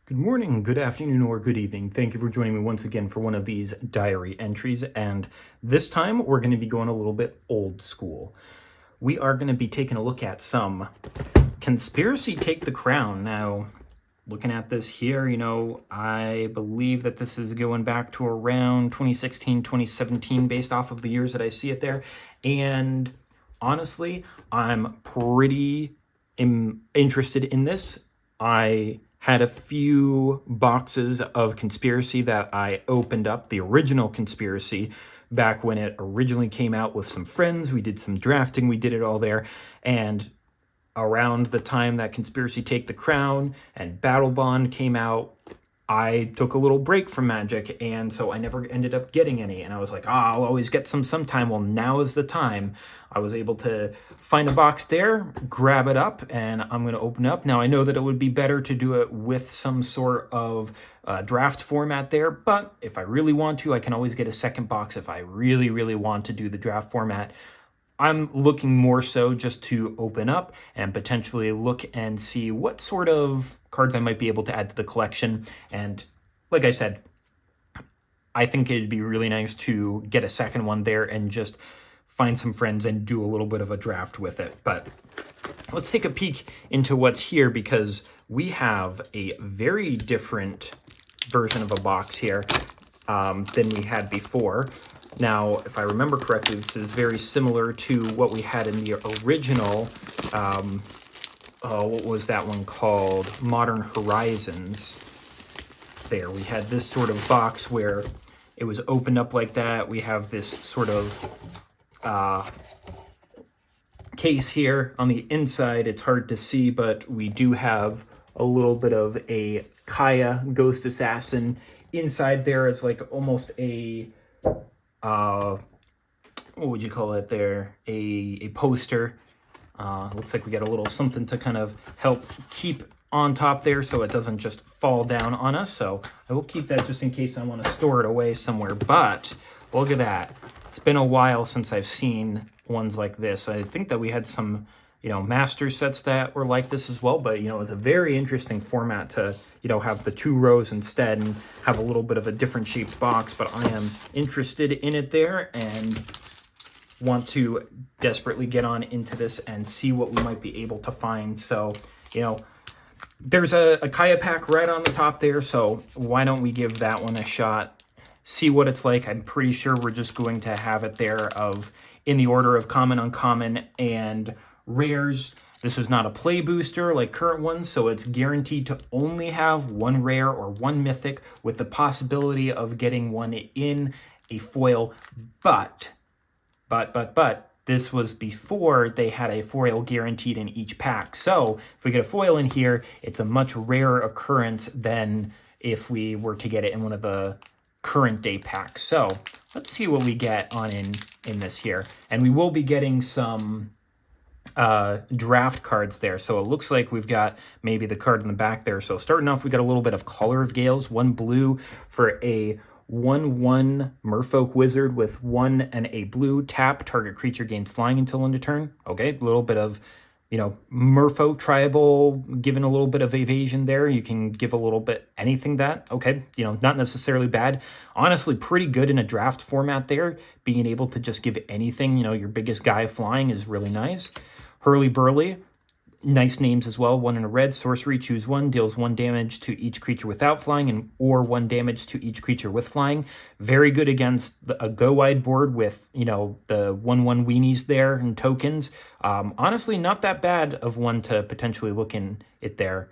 Good morning, good afternoon, or good evening. Thank you for joining me once again for one of these diary entries, and this time we're going to be going a little bit old school. We are going to be taking a look at some Conspiracy Take the Crown. Now, looking at this here, I believe that this is going back to around 2016, 2017, based off of the years that I see it there, and honestly, I'm pretty interested in this. I had a few boxes of Conspiracy that I opened up, the original Conspiracy, back when it originally came out with some friends. We did some drafting, we did it all there, and around the time that Conspiracy Take the Crown and Battle Bond came out, I took a little break from Magic, and so I never ended up getting any. And I was like, I'll always get some sometime. Well, now is the time. I was able to find a box there, grab it up, and I'm going to open up. Now, I know that it would be better to do it with some sort of draft format there, but if I really want to, I can always get a second box if I really, really want to do the draft format. I'm looking more so just to open up and potentially look and see what sort of cards I might be able to add to the collection. And like I said, I think it'd be really nice to get a second one there and just find some friends and do a little bit of a draft with it. But let's take a peek into what's here, because we have a very different version of a box here than we had before. Now, if I remember correctly, this is very similar to what we had in the original, what was that one called? Modern Horizons. There, we had this sort of box where it was opened up like that. We have this sort of case here on the inside. It's hard to see, but we do have a little bit of a Kaya Ghost Assassin inside there. It's like almost a what would you call it there? A poster. Looks like we got a little something to kind of help keep on top there so it doesn't just fall down on us. So I will keep that just in case I want to store it away somewhere. But look at that. It's been a while since I've seen ones like this. I think that we had some, master sets that were like this as well, but, it's a very interesting format to, have the two rows instead and have a little bit of a different shaped box. But I am interested in it there and want to desperately get on into this and see what we might be able to find. So, there's a Kaya pack right on the top there, so why don't we give that one a shot, see what it's like. I'm pretty sure we're just going to have it there in the order of common, uncommon, and rares. This is not a play booster like current ones, so it's guaranteed to only have one rare or one mythic with the possibility of getting one in a foil. But this was before they had a foil guaranteed in each pack. So if we get a foil in here, it's a much rarer occurrence than if we were to get it in one of the current day packs. So let's see what we get on in this here. And we will be getting some draft cards there. So it looks like we've got maybe the card in the back there. So starting off, we got a little bit of Color of Gales, 1 blue for a 1/1 Merfolk Wizard with 1 and a blue. Tap, target creature gains flying until end of turn. Okay, a little bit of, Merfolk tribal, given a little bit of evasion there. You can give a little bit anything that. Okay, not necessarily bad. Honestly, pretty good in a draft format there. Being able to just give anything, your biggest guy flying is really nice. Hurly Burly. Nice names as well. 1 in a red, sorcery, choose 1, deals 1 damage to each creature without flying or 1 damage to each creature with flying. Very good against a go-wide board with, the 1/1 weenies there and tokens. Honestly, not that bad of one to potentially look in it there.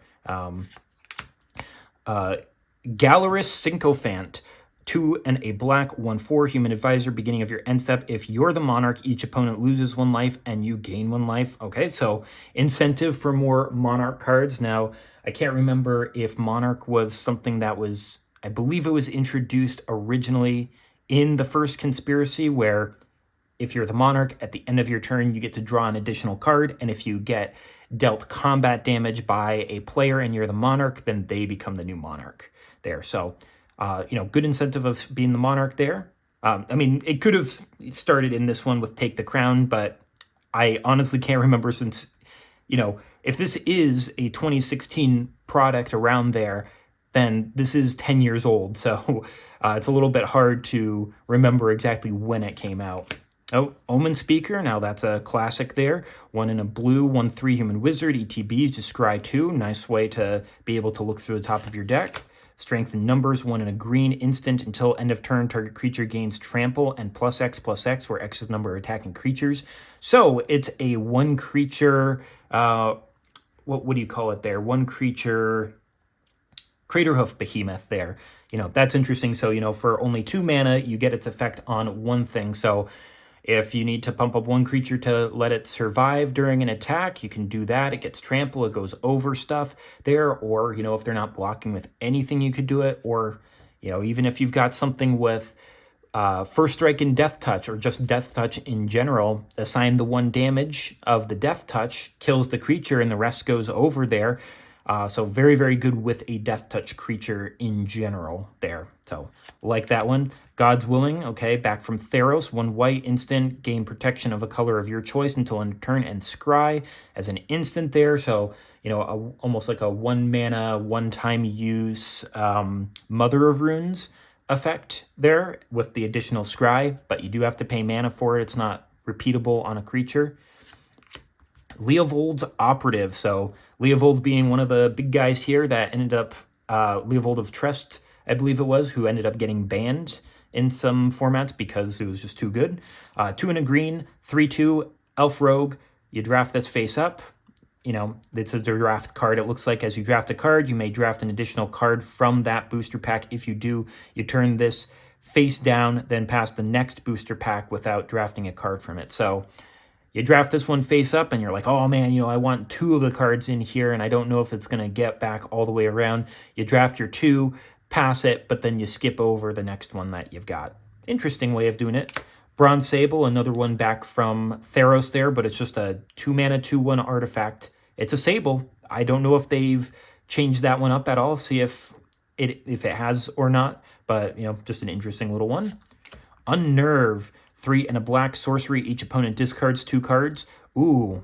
Gallerus Sycophant. 2 and a black, 1/4 human advisor, beginning of your end step. If you're the monarch, each opponent loses 1 life and you gain 1 life. Okay, so incentive for more monarch cards. Now, I can't remember if monarch was something that was, I believe it was introduced originally in the first Conspiracy, where if you're the monarch, at the end of your turn, you get to draw an additional card. And if you get dealt combat damage by a player and you're the monarch, then they become the new monarch there. So, good incentive of being the monarch there. It could have started in this one with Take the Crown, but I honestly can't remember since, if this is a 2016 product around there, then this is 10 years old. So it's a little bit hard to remember exactly when it came out. Oh, Omen Speaker. Now that's a classic there. 1 in a blue, 1/3 human wizard. ETBs, just scry 2. Nice way to be able to look through the top of your deck. Strength in numbers. 1 in a green instant until end of turn. Target creature gains trample and +X/+X, where X is number of attacking creatures. So it's a 1 creature. What do you call it there? 1 creature Craterhoof Behemoth there. That's interesting. So, for only 2 mana, you get its effect on 1 thing. So if you need to pump up 1 creature to let it survive during an attack, you can do that. It gets trample, it goes over stuff there. Or, if they're not blocking with anything, you could do it. Or, even if you've got something with First Strike and Death Touch, or just Death Touch in general, assign the 1 damage of the Death Touch, kills the creature, and the rest goes over there. So very, very good with a Death Touch creature in general there. So like that one. God's Willing, okay, back from Theros. 1 white instant, gain protection of a color of your choice until end of turn, and scry as an instant there. So, almost like a 1 mana, 1-time use Mother of Runes effect there with the additional scry, but you do have to pay mana for it. It's not repeatable on a creature. Leovold's Operative. So Leovold being one of the big guys here that ended up, Leovold of Trest, I believe it was, who ended up getting banned in some formats because it was just too good. 2 in a green, 3/2, Elf Rogue. You draft this face up. This is the draft card. It looks like as you draft a card, you may draft an additional card from that booster pack. If you do, you turn this face down, then pass the next booster pack without drafting a card from it. So you draft this one face up and you're like, oh man, I want 2 of the cards in here and I don't know if it's going to get back all the way around. You draft your 2, pass it, but then you skip over the next one that you've got. Interesting way of doing it. Bronze Sable, another one back from Theros there, but it's just a 2 mana, 2/1 artifact. It's a Sable. I don't know if they've changed that one up at all. See if it has or not, but just an interesting little one. Unnerve. 3 and a black sorcery. Each opponent discards 2 cards. Ooh,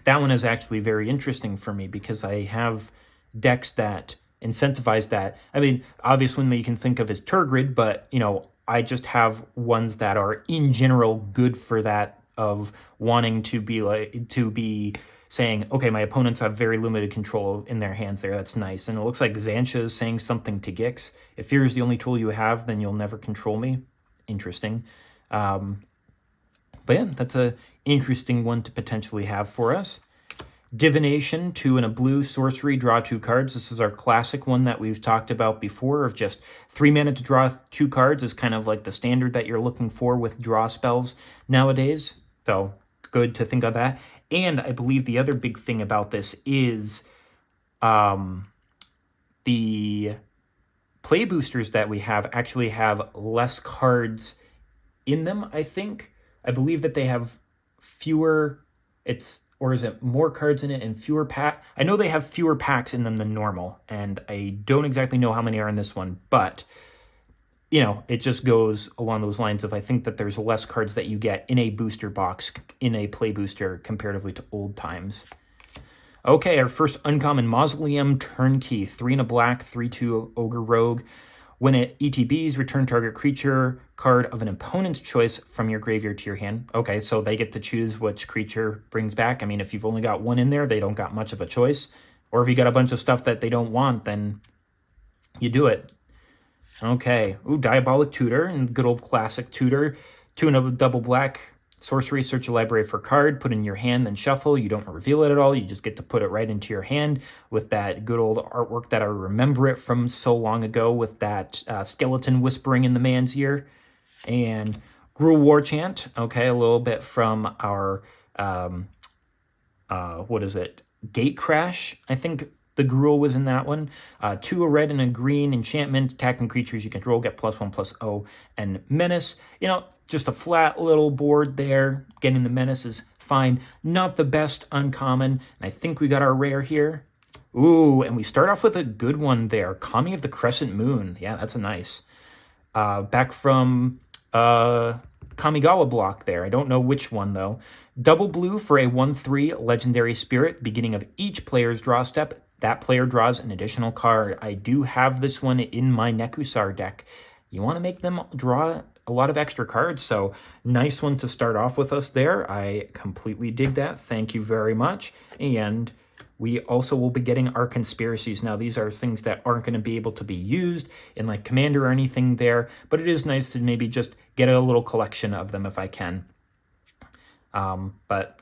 that one is actually very interesting for me because I have decks that incentivize that. I mean, obvious one that you can think of is Turgid, but, I just have ones that are in general good for that, of wanting to be saying, okay, my opponents have very limited control in their hands there. That's nice. And it looks like Xantia is saying something to Gix. If fear is the only tool you have, then you'll never control me. Interesting. But yeah, that's a interesting one to potentially have for us. Divination, 2 and a blue sorcery, draw 2 cards. This is our classic one that we've talked about before, of just 3 mana to draw 2 cards is kind of like the standard that you're looking for with draw spells nowadays. So good to think of that. And I believe the other big thing about this is the play boosters that we have actually have less cards in them, I think. I believe that they have fewer, or is it more cards in it and fewer pack? I know they have fewer packs in them than normal, and I don't exactly know how many are in this one, but it just goes along those lines of, I think that there's less cards that you get in a booster box in a play booster comparatively to old times. Okay, our first uncommon, Mausoleum Turnkey. 3 and a black, 3/2 Ogre Rogue. When it ETBs, return target creature card of an opponent's choice from your graveyard to your hand. Okay, so they get to choose which creature brings back. I mean, if you've only got 1 in there, they don't got much of a choice. Or if you got a bunch of stuff that they don't want, then you do it. Okay. Ooh, Diabolic Tutor, and good old classic Tutor. 2 and a double black sorcery. Search a library for a card, put it in your hand, then shuffle. You don't reveal it at all. You just get to put it right into your hand with that good old artwork that I remember it from so long ago, with that skeleton whispering in the man's ear. And Gruul War Chant. Okay, a little bit from our, what is it? Gate Crash, I think. The Gruul was in that one. 2 a red and a green enchantment. Attacking creatures you control get +1/+0 and Menace. Just a flat little board there. Getting the Menace is fine. Not the best uncommon. And I think we got our rare here. Ooh, and we start off with a good one there. Kami of the Crescent Moon. Yeah, that's a nice. Back from Kamigawa block there. I don't know which one, though. Double blue for a 1/3 legendary spirit. Beginning of each player's draw step, that player draws an additional card. I do have this one in my Nekusar deck. You want to make them draw a lot of extra cards, so nice one to start off with us there. I completely dig that. Thank you very much. And we also will be getting our conspiracies. Now, these are things that aren't going to be able to be used in like Commander or anything there, but it is nice to maybe just get a little collection of them if I can. But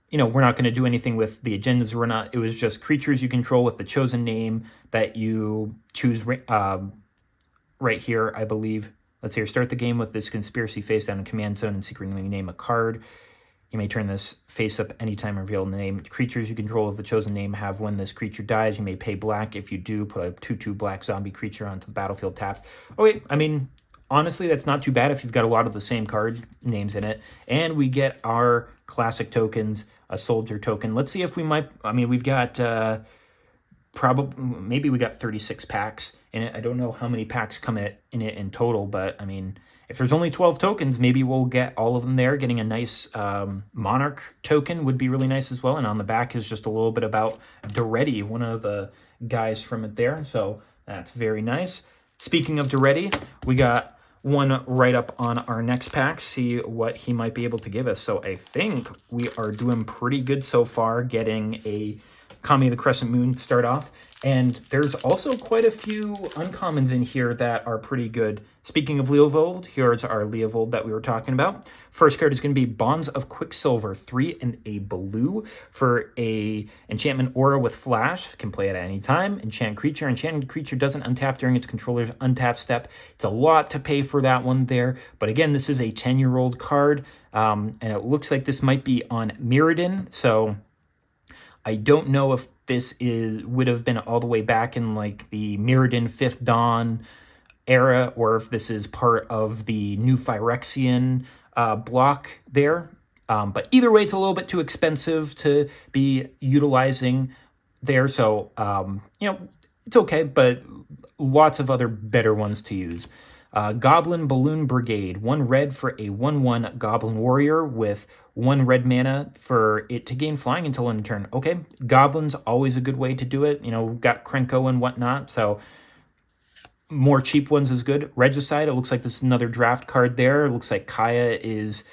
you know, we're not going to do anything with the agendas. It was just creatures you control with the chosen name that you choose right here, I believe. Let's see, start the game with this conspiracy face down in command zone and secretly name a card. You may turn this face up anytime and reveal the name. Creatures you control with the chosen name have when this creature dies. You may pay black. If you do, put a 2/2 black zombie creature onto the battlefield tapped. Oh wait, I mean, honestly, that's not too bad if you've got a lot of the same card names in it. And we get our classic tokens, a soldier token. Let's see if we might, I mean, we've got maybe we got 36 packs in it. I don't know how many packs come in it in total, but I mean, if there's only 12 tokens, maybe we'll get all of them there. Getting a nice Monarch token would be really nice as well. And on the back is just a little bit about Doretti, one of the guys from it there. So that's very nice. Speaking of Doretti, we got one right up on our next pack, see what he might be able to give us. So I think we are doing pretty good so far, getting a Kami of the Crescent Moon to start off. And there's also quite a few uncommons in here that are pretty good. Speaking of Leovold, here's our Leovold that we were talking about. First card is going to be Bonds of Quicksilver, 3 and a blue for a enchantment aura with flash. Can play it at any time. Enchant creature. Enchanted creature doesn't untap during its controller's untap step. It's a lot to pay for that one there. But again, this is a 10-year-old card. And it looks like this might be on Mirrodin. So I don't know if this would have been all the way back in like the Mirrodin 5th Dawn era, or if this is part of the new Phyrexian block there. But either way, it's a little bit too expensive to be utilizing there. So, you know, it's okay, but lots of other better ones to use. Goblin Balloon Brigade, 1 red for a 1/1 Goblin Warrior with 1 red mana for it to gain flying until end of turn. Okay, Goblin's always a good way to do it. You know, we've got Krenko and whatnot, so more cheap ones is good. Regicide, it looks like this is another draft card there. It looks like Kaya is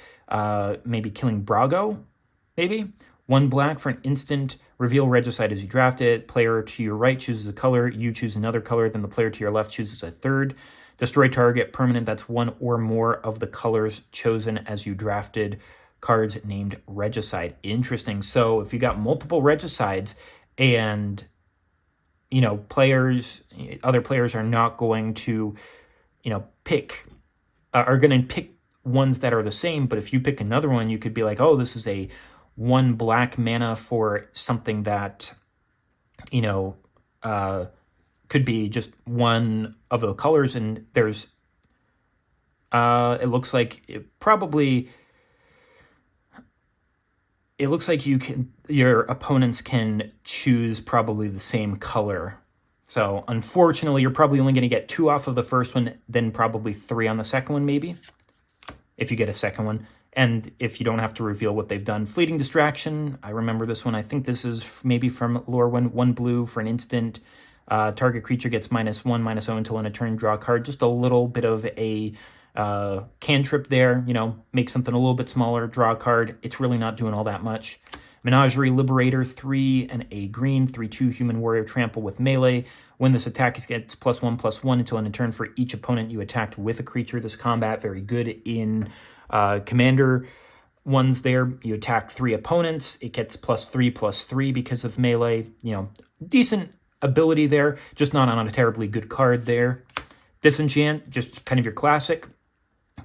maybe killing Brago, maybe. 1 black for an instant. Reveal Regicide as you draft it. Player to your right chooses a color. You choose another color. Then the player to your left chooses a third. Destroy target permanent that's 1 or more of the colors chosen as you drafted cards named Regicide. Interesting. So if you got multiple Regicides and, you know, other players are not going to, you know, are going to pick ones that are the same. But if you pick another one, you could be like, oh, this is a 1 black mana for something that, you know, could be just one of the colors, and there's it looks like your opponents can choose probably the same color. So unfortunately, you're probably only going to get 2 off of the first one, then probably 3 on the second one, maybe, if you get a second one. And if you don't have to reveal what they've done. Fleeting Distraction, I remember this one. I think this is maybe from Lore 1 blue for an instant. Target creature gets -1/-0 until end of turn, draw a card. Just a little bit of a cantrip there, you know, make something a little bit smaller, draw a card. It's really not doing all that much. Menagerie Liberator, 3 and a green, 3/2 Human Warrior, trample with melee. When this attack gets +1/+1 until end of turn for each opponent you attacked with a creature this combat. Very good in Commander ones there. You attack 3 opponents. It gets +3/+3 because of melee. You know, decent ability there, just not on a terribly good card there. Disenchant, just kind of your classic.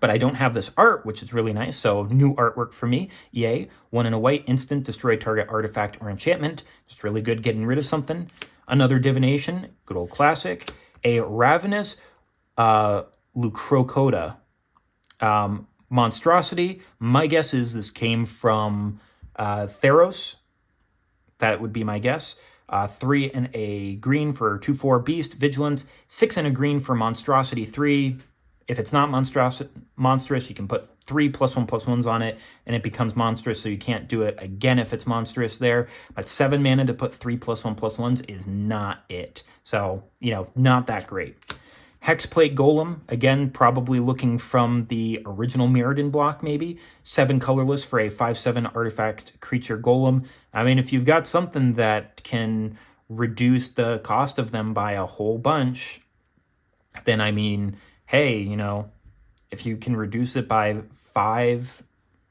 But I don't have this art, which is really nice, so new artwork for me. Yay. 1 and a white, instant, destroy target artifact or enchantment. Just really good getting rid of something. Another Divination, good old classic. A Ravenous Lucrocoda. Monstrosity, my guess is this came from Theros. That would be my guess. 3 and a green for 2/4 Beast, Vigilance. 6 and a green for Monstrosity 3. if it's not monstrous, you can put 3 +1/+1s on it, and it becomes monstrous, so you can't do it again if it's monstrous there. But 7 mana to put 3 +1/+1s is not it. So, you know, not that great. Hexplate Golem, again, probably looking from the original Mirrodin block, maybe. 7 colorless for a 5/7 artifact creature golem. I mean, if you've got something that can reduce the cost of them by a whole bunch, then I mean, hey, you know, if you can reduce it by 5,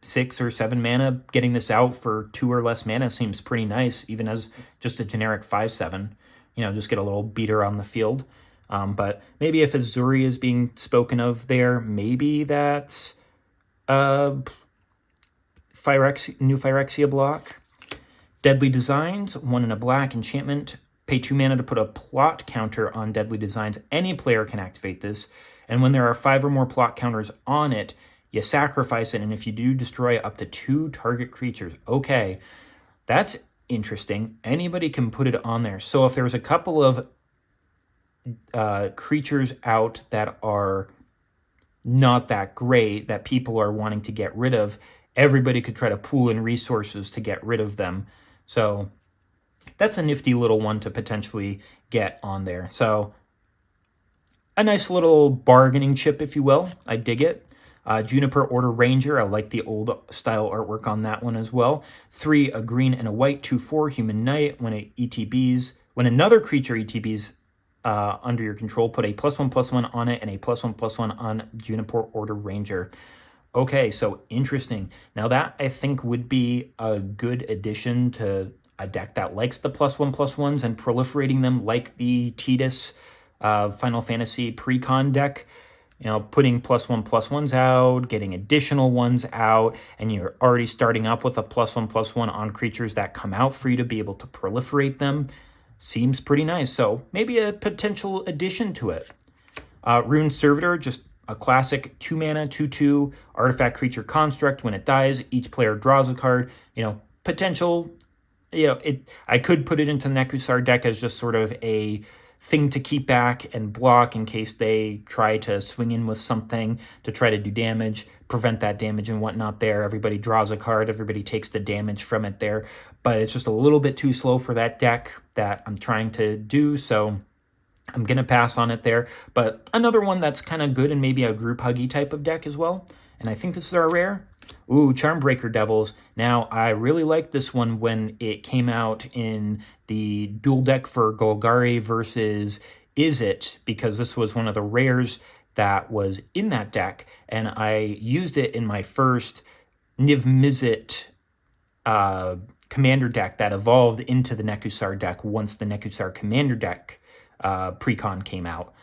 6, or 7 mana, getting this out for 2 or less mana seems pretty nice, even as just a generic 5/7. You know, just get a little beater on the field. But maybe if Azuri is being spoken of there, maybe that's new Phyrexia block. Deadly Designs, 1 and a black enchantment. Pay 2 mana to put a plot counter on Deadly Designs. Any player can activate this. And when there are 5 or more plot counters on it, you sacrifice it. And if you do, destroy up to 2 target creatures. Okay, that's interesting. Anybody can put it on there. So if there's a couple of creatures out that are not that great, that people are wanting to get rid of, everybody could try to pool in resources to get rid of them. So that's a nifty little one to potentially get on there. So a nice little bargaining chip, if you will. I dig it. Juniper Order Ranger, I like the old style artwork on that one as well. 3, a green and a white, 2/4 Human Knight. When another creature ETBs under your control, put a +1/+1 on it and a +1/+1 on Juniper Order Ranger. Okay, so interesting. Now that I think would be a good addition to a deck that likes the +1/+1s and proliferating them like the Tidus Final Fantasy Precon deck. You know, putting +1/+1s out, getting additional ones out, and you're already starting up with a +1/+1 on creatures that come out for you to be able to proliferate them. Seems pretty nice, so maybe a potential addition to it. Rune Servitor, just a classic 2 mana, 2/2 artifact creature construct. When it dies, each player draws a card. You know, potential, you know, I could put it into the Nekusar deck as just sort of a thing to keep back and block in case they try to swing in with something to try to do damage, prevent that damage and whatnot there. Everybody draws a card, everybody takes the damage from it there. But it's just a little bit too slow for that deck that I'm trying to do, so I'm going to pass on it there. But another one that's kind of good and maybe a group huggy type of deck as well. And I think this is our rare. Ooh, Charmbreaker Devils. Now, I really liked this one when it came out in the dual deck for Golgari versus Izzet, because this was one of the rares that was in that deck, and I used it in my first Niv Mizzet commander deck that evolved into the Nekusar deck once the Nekusar commander deck Precon came out.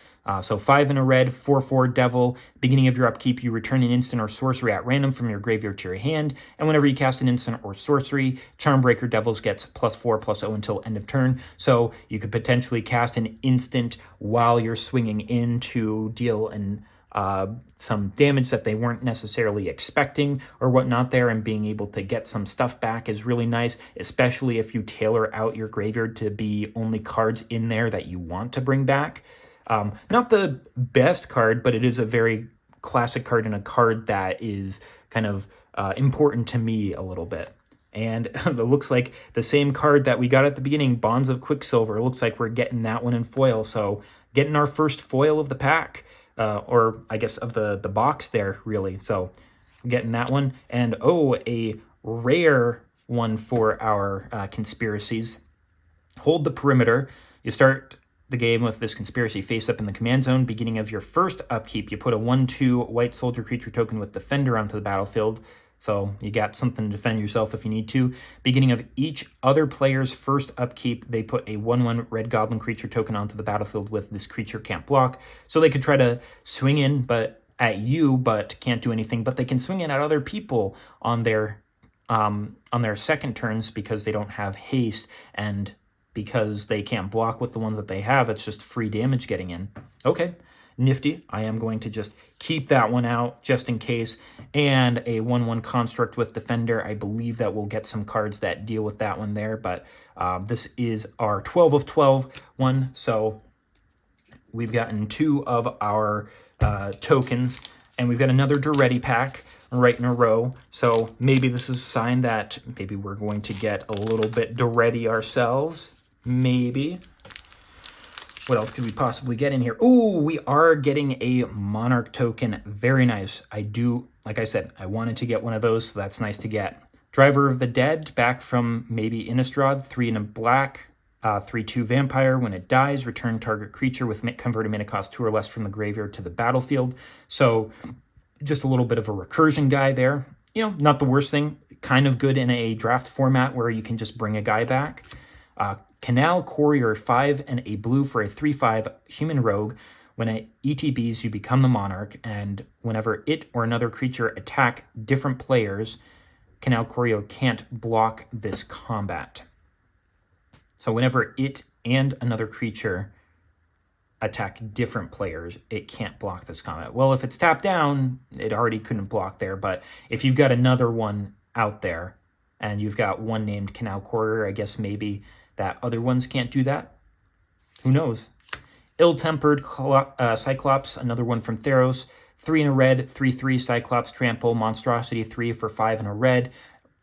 So 5 and a red, 4/4 Devil. Beginning of your upkeep, you return an instant or sorcery at random from your graveyard to your hand, and whenever you cast an instant or sorcery, Charmbreaker Devils gets +4/+0 until end of turn. So you could potentially cast an instant while you're swinging in to deal some damage that they weren't necessarily expecting or whatnot there, and being able to get some stuff back is really nice, especially if you tailor out your graveyard to be only cards in there that you want to bring back. Not the best card, but it is a very classic card and a card that is kind of important to me a little bit. And it looks like the same card that we got at the beginning, Bonds of Quicksilver. It looks like we're getting that one in foil. So getting our first foil of the pack, or I guess of the box there, really. So getting that one. And oh, a rare one for our conspiracies. Hold the Perimeter. You start the game with this conspiracy face up in the command zone. Beginning of your first upkeep, you put a 1/2 white soldier creature token with Defender onto the battlefield. So you got something to defend yourself if you need to. Beginning of each other player's first upkeep, they put a 1/1 red goblin creature token onto the battlefield with this creature can't block. So they could try to swing in at you, but can't do anything. But they can swing in at other people on their second turns because they don't have haste, and because they can't block with the ones that they have, it's just free damage getting in. Okay, nifty. I am going to just keep that one out just in case. And a 1/1 construct with Defender. I believe that we'll get some cards that deal with that one there, but this is our 12 of 12 one. So we've gotten 2 of our tokens, and we've got another Duretti pack right in a row. So maybe this is a sign that maybe we're going to get a little bit Duretti ourselves. Maybe. What else could we possibly get in here? Oh, we are getting a Monarch token. Very nice. I do, like I said, I wanted to get one of those, so that's nice to get. Driver of the Dead, back from maybe Innistrad, 3 and a black, 3/2 vampire. When it dies, return target creature with converted mana cost 2 or less from the graveyard to the battlefield. So just a little bit of a recursion guy there. You know, not the worst thing. Kind of good in a draft format where you can just bring a guy back. Canal Courier, 5 and a blue for a 3/5 human rogue. When it ETBs, you become the Monarch, and whenever it or another creature attack different players, Canal Courier can't block this combat. So whenever it and another creature attack different players, it can't block this combat. Well, if it's tapped down, it already couldn't block there, but if you've got another one out there, and you've got one named Canal Courier, I guess maybe that other ones can't do that. Who knows? Ill-Tempered Cyclops, another one from Theros. 3 in a red, 3/3 Cyclops Trample, Monstrosity 3 for 5 in a red.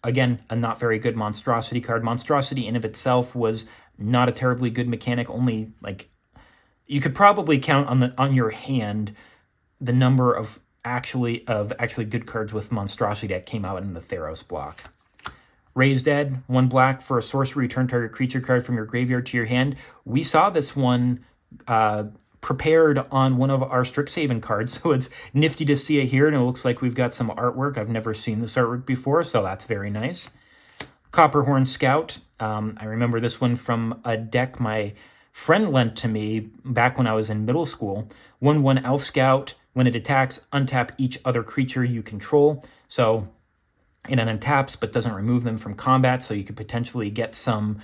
Again, a not very good Monstrosity card. Monstrosity in of itself was not a terribly good mechanic. Only, like, you could probably count on your hand the number of actually good cards with Monstrosity that came out in the Theros block. Raised Dead, 1 black for a sorcery, return target creature card from your graveyard to your hand. We saw this one prepared on one of our Strixhaven cards, so it's nifty to see it here, and it looks like we've got some artwork. I've never seen this artwork before, so that's very nice. Copperhorn Scout, I remember this one from a deck my friend lent to me back when I was in middle school. 1/1 Elf Scout, when it attacks, untap each other creature you control. So it untaps but doesn't remove them from combat, so you could potentially get some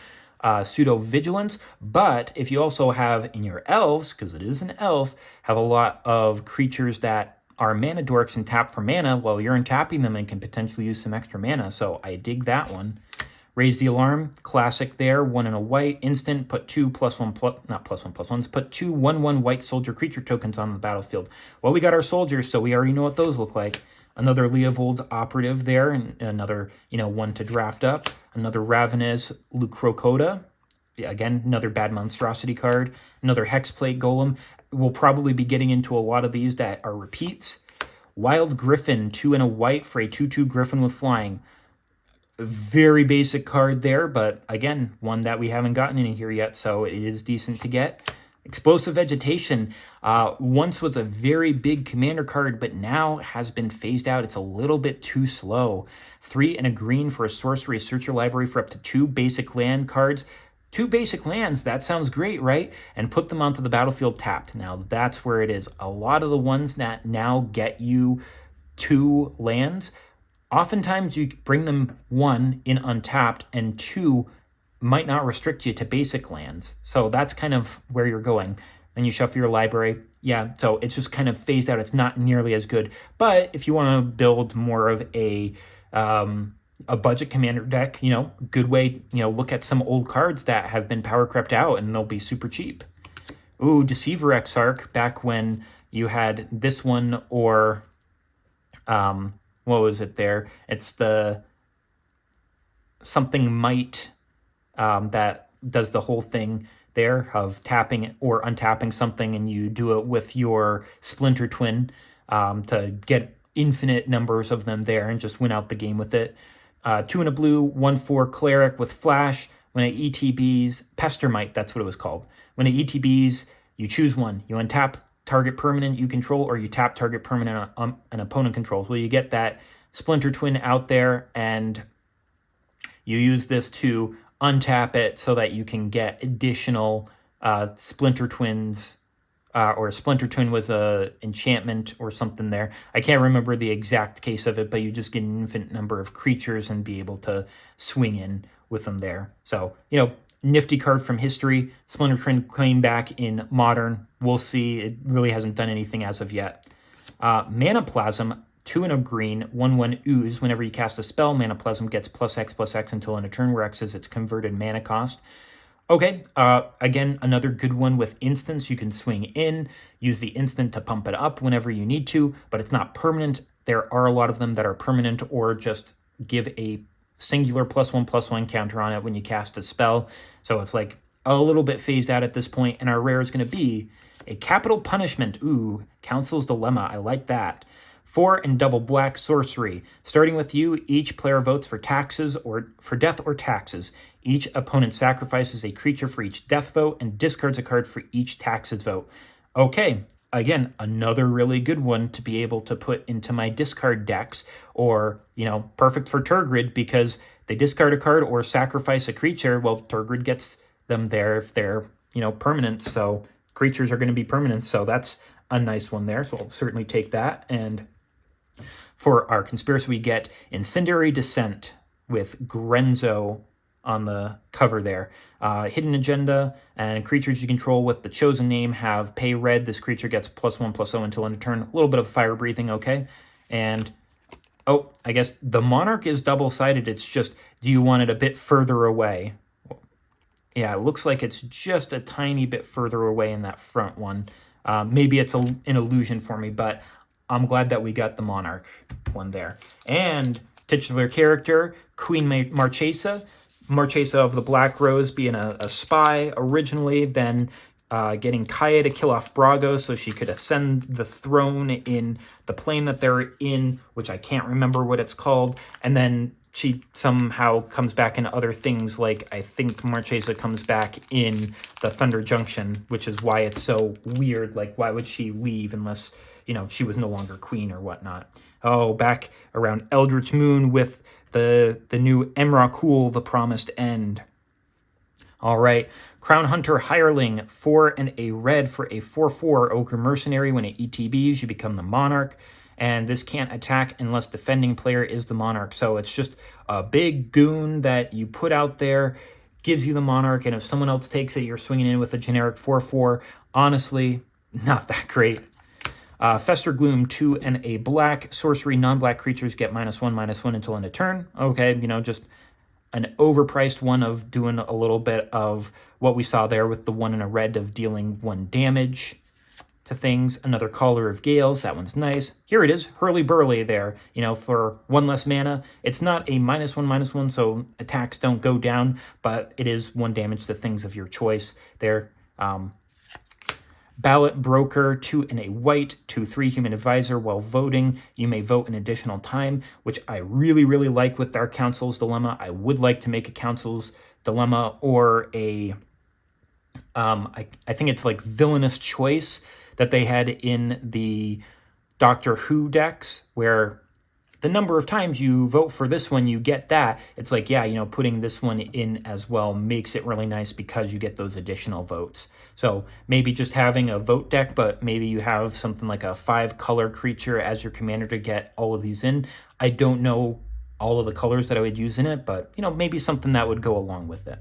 pseudo-vigilance. But if you also have in your elves, because it is an elf, have a lot of creatures that are mana dorks and tap for mana, well, you're untapping them and can potentially use some extra mana, so I dig that one. Raise the Alarm, classic there, 1 and a white, instant, put 2 +1/+1s, put 2 1/1 white soldier creature tokens on the battlefield. Well, we got our soldiers, so we already know what those look like. Another Leovold Operative there, and another, one to draft up. Another Ravenous Lucrocoda. Again, another bad Monstrosity card. Another Hexplate Golem. We'll probably be getting into a lot of these that are repeats. Wild Griffin, 2 and a white for a 2/2 Griffin with flying. Very basic card there, but again, one that we haven't gotten in here yet, so it is decent to get. Explosive Vegetation once was a very big commander card, but now has been phased out. It's a little bit too slow. 3 and a green for a sorcery. Search your library for up to 2 basic land cards. 2 basic lands, that sounds great, right? And put them onto the battlefield tapped. Now, that's where it is. A lot of the ones that now get you 2 lands, oftentimes you bring them 1 in untapped, and 2 might not restrict you to basic lands. So that's kind of where you're going. Then you shuffle your library. Yeah, so it's just kind of phased out. It's not nearly as good. But if you want to build more of a budget commander deck, good way, look at some old cards that have been power crept out and they'll be super cheap. Ooh, Deceiver Exarch, back when you had this one, or what was it there? It's the something might that does the whole thing there of tapping or untapping something, and you do it with your Splinter Twin to get infinite numbers of them there and just win out the game with it. 2 and a blue, 1/4 Cleric with Flash. When it ETBs, Pestermite, that's what it was called. When it ETBs, you choose one. You untap target permanent you control, or you tap target permanent an opponent controls. Well, you get that Splinter Twin out there, and you use this to untap it so that you can get additional Splinter Twins, or a Splinter Twin with a enchantment or something there. I can't remember the exact case of it, but you just get an infinite number of creatures and be able to swing in with them there. So, nifty card from history. Splinter Twin came back in Modern. We'll see. It really hasn't done anything as of yet. Mana Plasm, 2 and a green, 1/1 Ooze. Whenever you cast a spell, Mana Plasm gets +X/+X until end of turn, where X is its converted mana cost. Okay, again, another good one with instants. You can swing in, use the instant to pump it up whenever you need to, but it's not permanent. There are a lot of them that are permanent or just give a singular +1/+1 counter on it when you cast a spell. So it's like a little bit phased out at this point, and our rare is going to be a Capital Punishment. Ooh, Council's Dilemma. I like that. 4 and double black sorcery. Starting with you, each player votes for taxes or for death or taxes. Each opponent sacrifices a creature for each death vote and discards a card for each taxes vote. Okay, again, another really good one to be able to put into my discard decks, or, perfect for Turgid because they discard a card or sacrifice a creature. Well, Turgid gets them there if they're, permanent. So creatures are going to be permanent. So that's a nice one there. So I'll certainly take that. And for our conspiracy, we get Incendiary Descent with Grenzo on the cover there. Hidden Agenda, and creatures you control with the chosen name have pay red. This creature gets +1/+0 until end of turn. A little bit of fire breathing, okay? And, oh, I guess the Monarch is double-sided. It's just, do you want it a bit further away? Yeah, it looks like it's just a tiny bit further away in that front one. Maybe it's an illusion for me, but I'm glad that we got the Monarch one there. And titular character, Queen Marchesa. Marchesa of the Black Rose being a spy originally, then getting Kaya to kill off Brago so she could ascend the throne in the plane that they're in, which I can't remember what it's called. And then she somehow comes back in other things, like I think Marchesa comes back in the Thunder Junction, which is why it's so weird. Like, why would she leave unless, she was no longer queen or whatnot? Oh, back around Eldritch Moon with the new Emrakul, the Promised End. All right, Crown Hunter Hireling, 4 and a red for a 4/4 Ogre Mercenary. When it ETBs, you become the Monarch, and this can't attack unless defending player is the Monarch. So it's just a big goon that you put out there, gives you the Monarch, and if someone else takes it, you're swinging in with a generic 4/4. Honestly, not that great. Fester Gloom, 2 and a black. Sorcery, non-black creatures get -1/-1 until end of turn. Okay, just an overpriced one of doing a little bit of what we saw there with the 1 and a red of dealing 1 damage to things. Another Caller of Gales, that one's nice. Here it is, Hurly Burly there, for 1 less mana. It's not a -1/-1, so attacks don't go down, but it is 1 damage to things of your choice there. Ballot Broker, 2 and a white, 2/3 Human Advisor. While voting, you may vote an additional time, which I really, really like with our Council's Dilemma. I would like to make a Council's Dilemma or a, I think it's like Villainous Choice that they had in the Doctor Who decks, where the number of times you vote for this one, you get that. It's like, yeah, putting this one in as well makes it really nice because you get those additional votes. So maybe just having a vote deck, but maybe you have something like a 5-color creature as your commander to get all of these in. I don't know all of the colors that I would use in it, but, maybe something that would go along with it.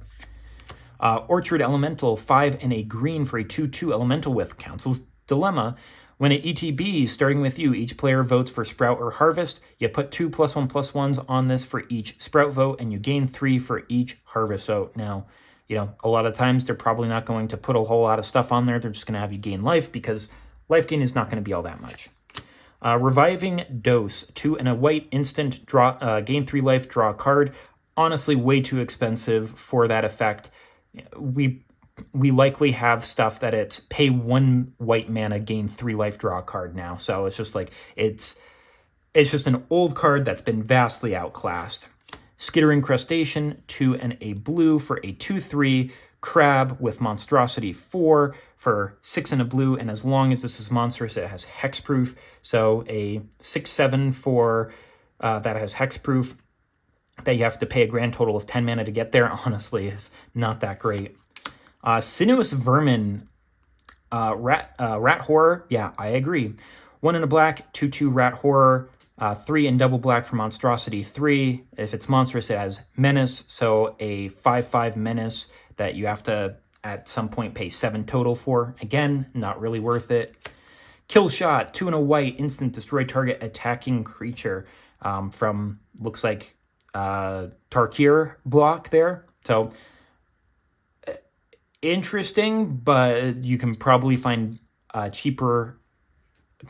Orchard Elemental, 5 and a green for a 2/2 Elemental with Council's Dilemma. When it ETB, starting with you, each player votes for Sprout or Harvest. You put 2 +1/+1s on this for each Sprout vote, and you gain 3 for each Harvest vote. Now, a lot of times they're probably not going to put a whole lot of stuff on there. They're just going to have you gain life because life gain is not going to be all that much. Reviving Dose, 2 and a white, instant, draw, gain 3 life, draw a card. Honestly, way too expensive for that effect. We likely have stuff that it's pay 1 white mana, gain 3 life, draw a card now. So it's just like, it's just an old card that's been vastly outclassed. Skittering Crustacean, 2 and a blue for a 2/3 crab with Monstrosity 4 for 6 and a blue. And as long as this is monstrous, it has hexproof. So a 6/7 for that has hexproof that you have to pay a grand total of 10 mana to get there, honestly, is not that great. Sinuous Vermin, rat horror. Yeah, I agree. 1 and a black, 2/2 rat horror, 3 and double black for Monstrosity 3. If it's monstrous, it has menace, so a 5/5 menace that you have to at some point pay 7 total for. Again, not really worth it. Kill Shot, 2 and a white, instant destroy target attacking creature, from looks like Tarkir block there. So interesting, but you can probably find cheaper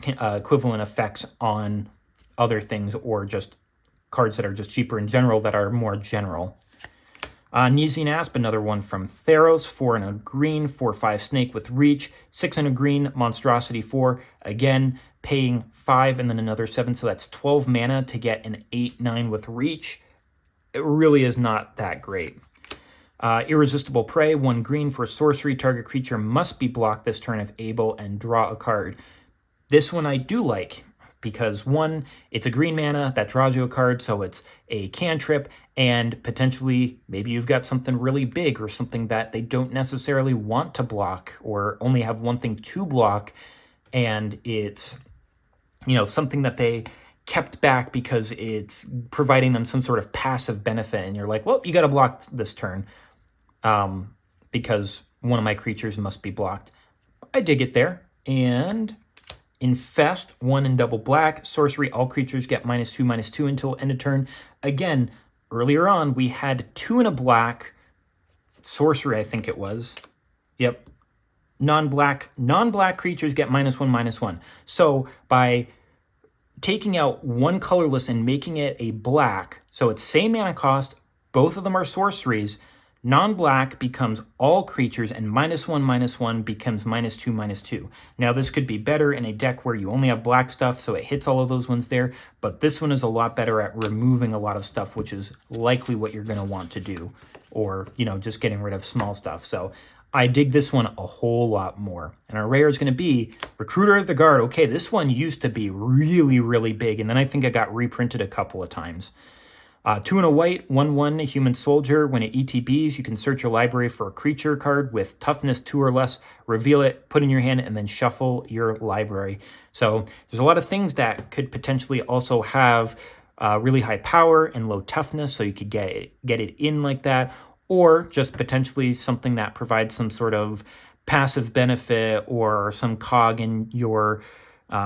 equivalent effects on other things, or just cards that are just cheaper in general that are more general. Nesian Asp, another one from Theros, 4 and a green, 4/5 snake with reach, 6 and a green, monstrosity 4, again, paying 5 and then another 7, so that's 12 mana to get an 8/9 with reach. It really is not that great. Irresistible Prey, 1 green for sorcery, target creature must be blocked this turn if able, and draw a card. This one I do like, because 1, it's a green mana that draws you a card, so it's a cantrip, and potentially maybe you've got something really big or something that they don't necessarily want to block or only have one thing to block, and it's, you know, something that they kept back because it's providing them some sort of passive benefit, and you're like, well, you got to block this turn because one of my creatures must be blocked. I dig it there. And Infest, 1 in double black, sorcery, all creatures get -2/-2 until end of turn. Again, earlier on, we had 2 in a black, sorcery, I think it was. Yep. Non-black creatures get -1/-1. So by taking out 1 colorless and making it a black, so it's same mana cost, both of them are sorceries, non-black becomes all creatures, and -1/-1 becomes -2/-2. Now, this could be better in a deck where you only have black stuff, so it hits all of those ones there, but this one is a lot better at removing a lot of stuff, which is likely what you're going to want to do, or, you know, just getting rid of small stuff. So I dig this one a whole lot more. And our rare is going to be Recruiter of the Guard. Okay, this one used to be really, really big, and then I think it got reprinted a couple of times. 2 and a white, 1/1 human soldier. When it ETBs, you can search your library for a creature card with toughness 2 or less, reveal it, put in your hand, and then shuffle your library. So there's a lot of things that could potentially also have really high power and low toughness, so you could get it in like that, or just potentially something that provides some sort of passive benefit or some cog in your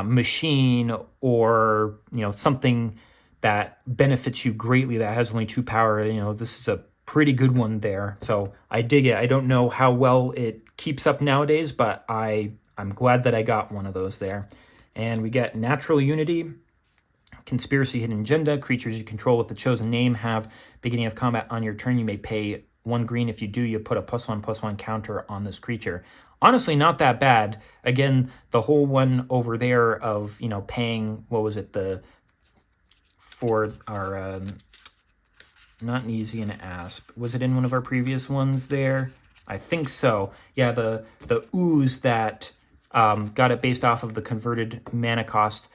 machine, or, you know, something that benefits you greatly that has only 2 power. You know, this is a pretty good one there. So I dig it. I don't know how well it keeps up nowadays, but I'm glad that I got one of those there. And we get Natural Unity, Conspiracy, Hidden Agenda. Creatures you control with the chosen name have beginning of combat on your turn. You may pay 1 green. If you do, you put a +1/+1 counter on this creature. Honestly, not that bad. Again, the whole one over there of, you know, paying, what was it, for our, not Nesian Asp. Was it in one of our previous ones there? I think so. Yeah, the ooze that got it based off of the converted mana cost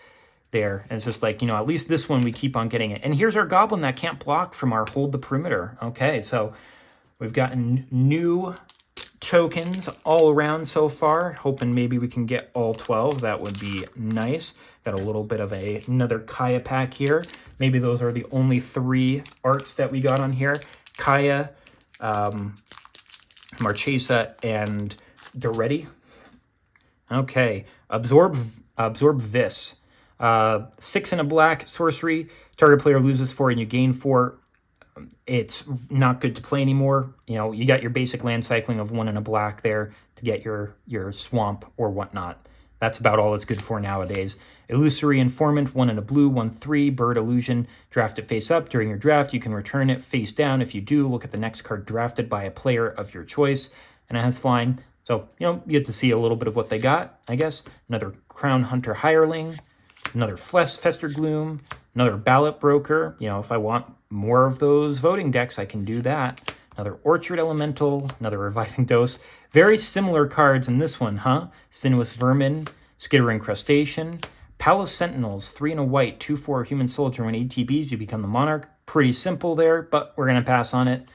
there. And it's just like, you know, at least this one we keep on getting it. And here's our goblin that can't block from our Hold the Perimeter. Okay, so we've gotten new tokens all around so far. Hoping maybe we can get all 12. That would be nice. Got a little bit of another Kaya pack here. Maybe those are the only 3 arts that we got on here. Kaya, Marchesa, and Doretti. Okay, Absorb Vis. 6 and a black, sorcery. Target player loses 4 and you gain 4. It's not good to play anymore. You know, you got your basic land cycling of 1 and a black there to get your swamp or whatnot. That's about all it's good for nowadays. Illusory Informant, 1 and a blue, 1/3, Bird Illusion. Draft it face up. During your draft, you can return it face down. If you do, look at the next card drafted by a player of your choice. And it has flying. So, you know, you get to see a little bit of what they got, I guess. Another Crown Hunter Hireling. Another Fester Gloom. Another Ballot Broker. You know, if I want more of those voting decks, I can do that. Another Orchard Elemental. Another Reviving Dose. Very similar cards in this one, huh? Sinuous Vermin. Skittering Crustacean. Palace Sentinels, 3 and a white, 2/4 human soldier. When ATBs, you become the monarch. Pretty simple there, but we're going to pass on it.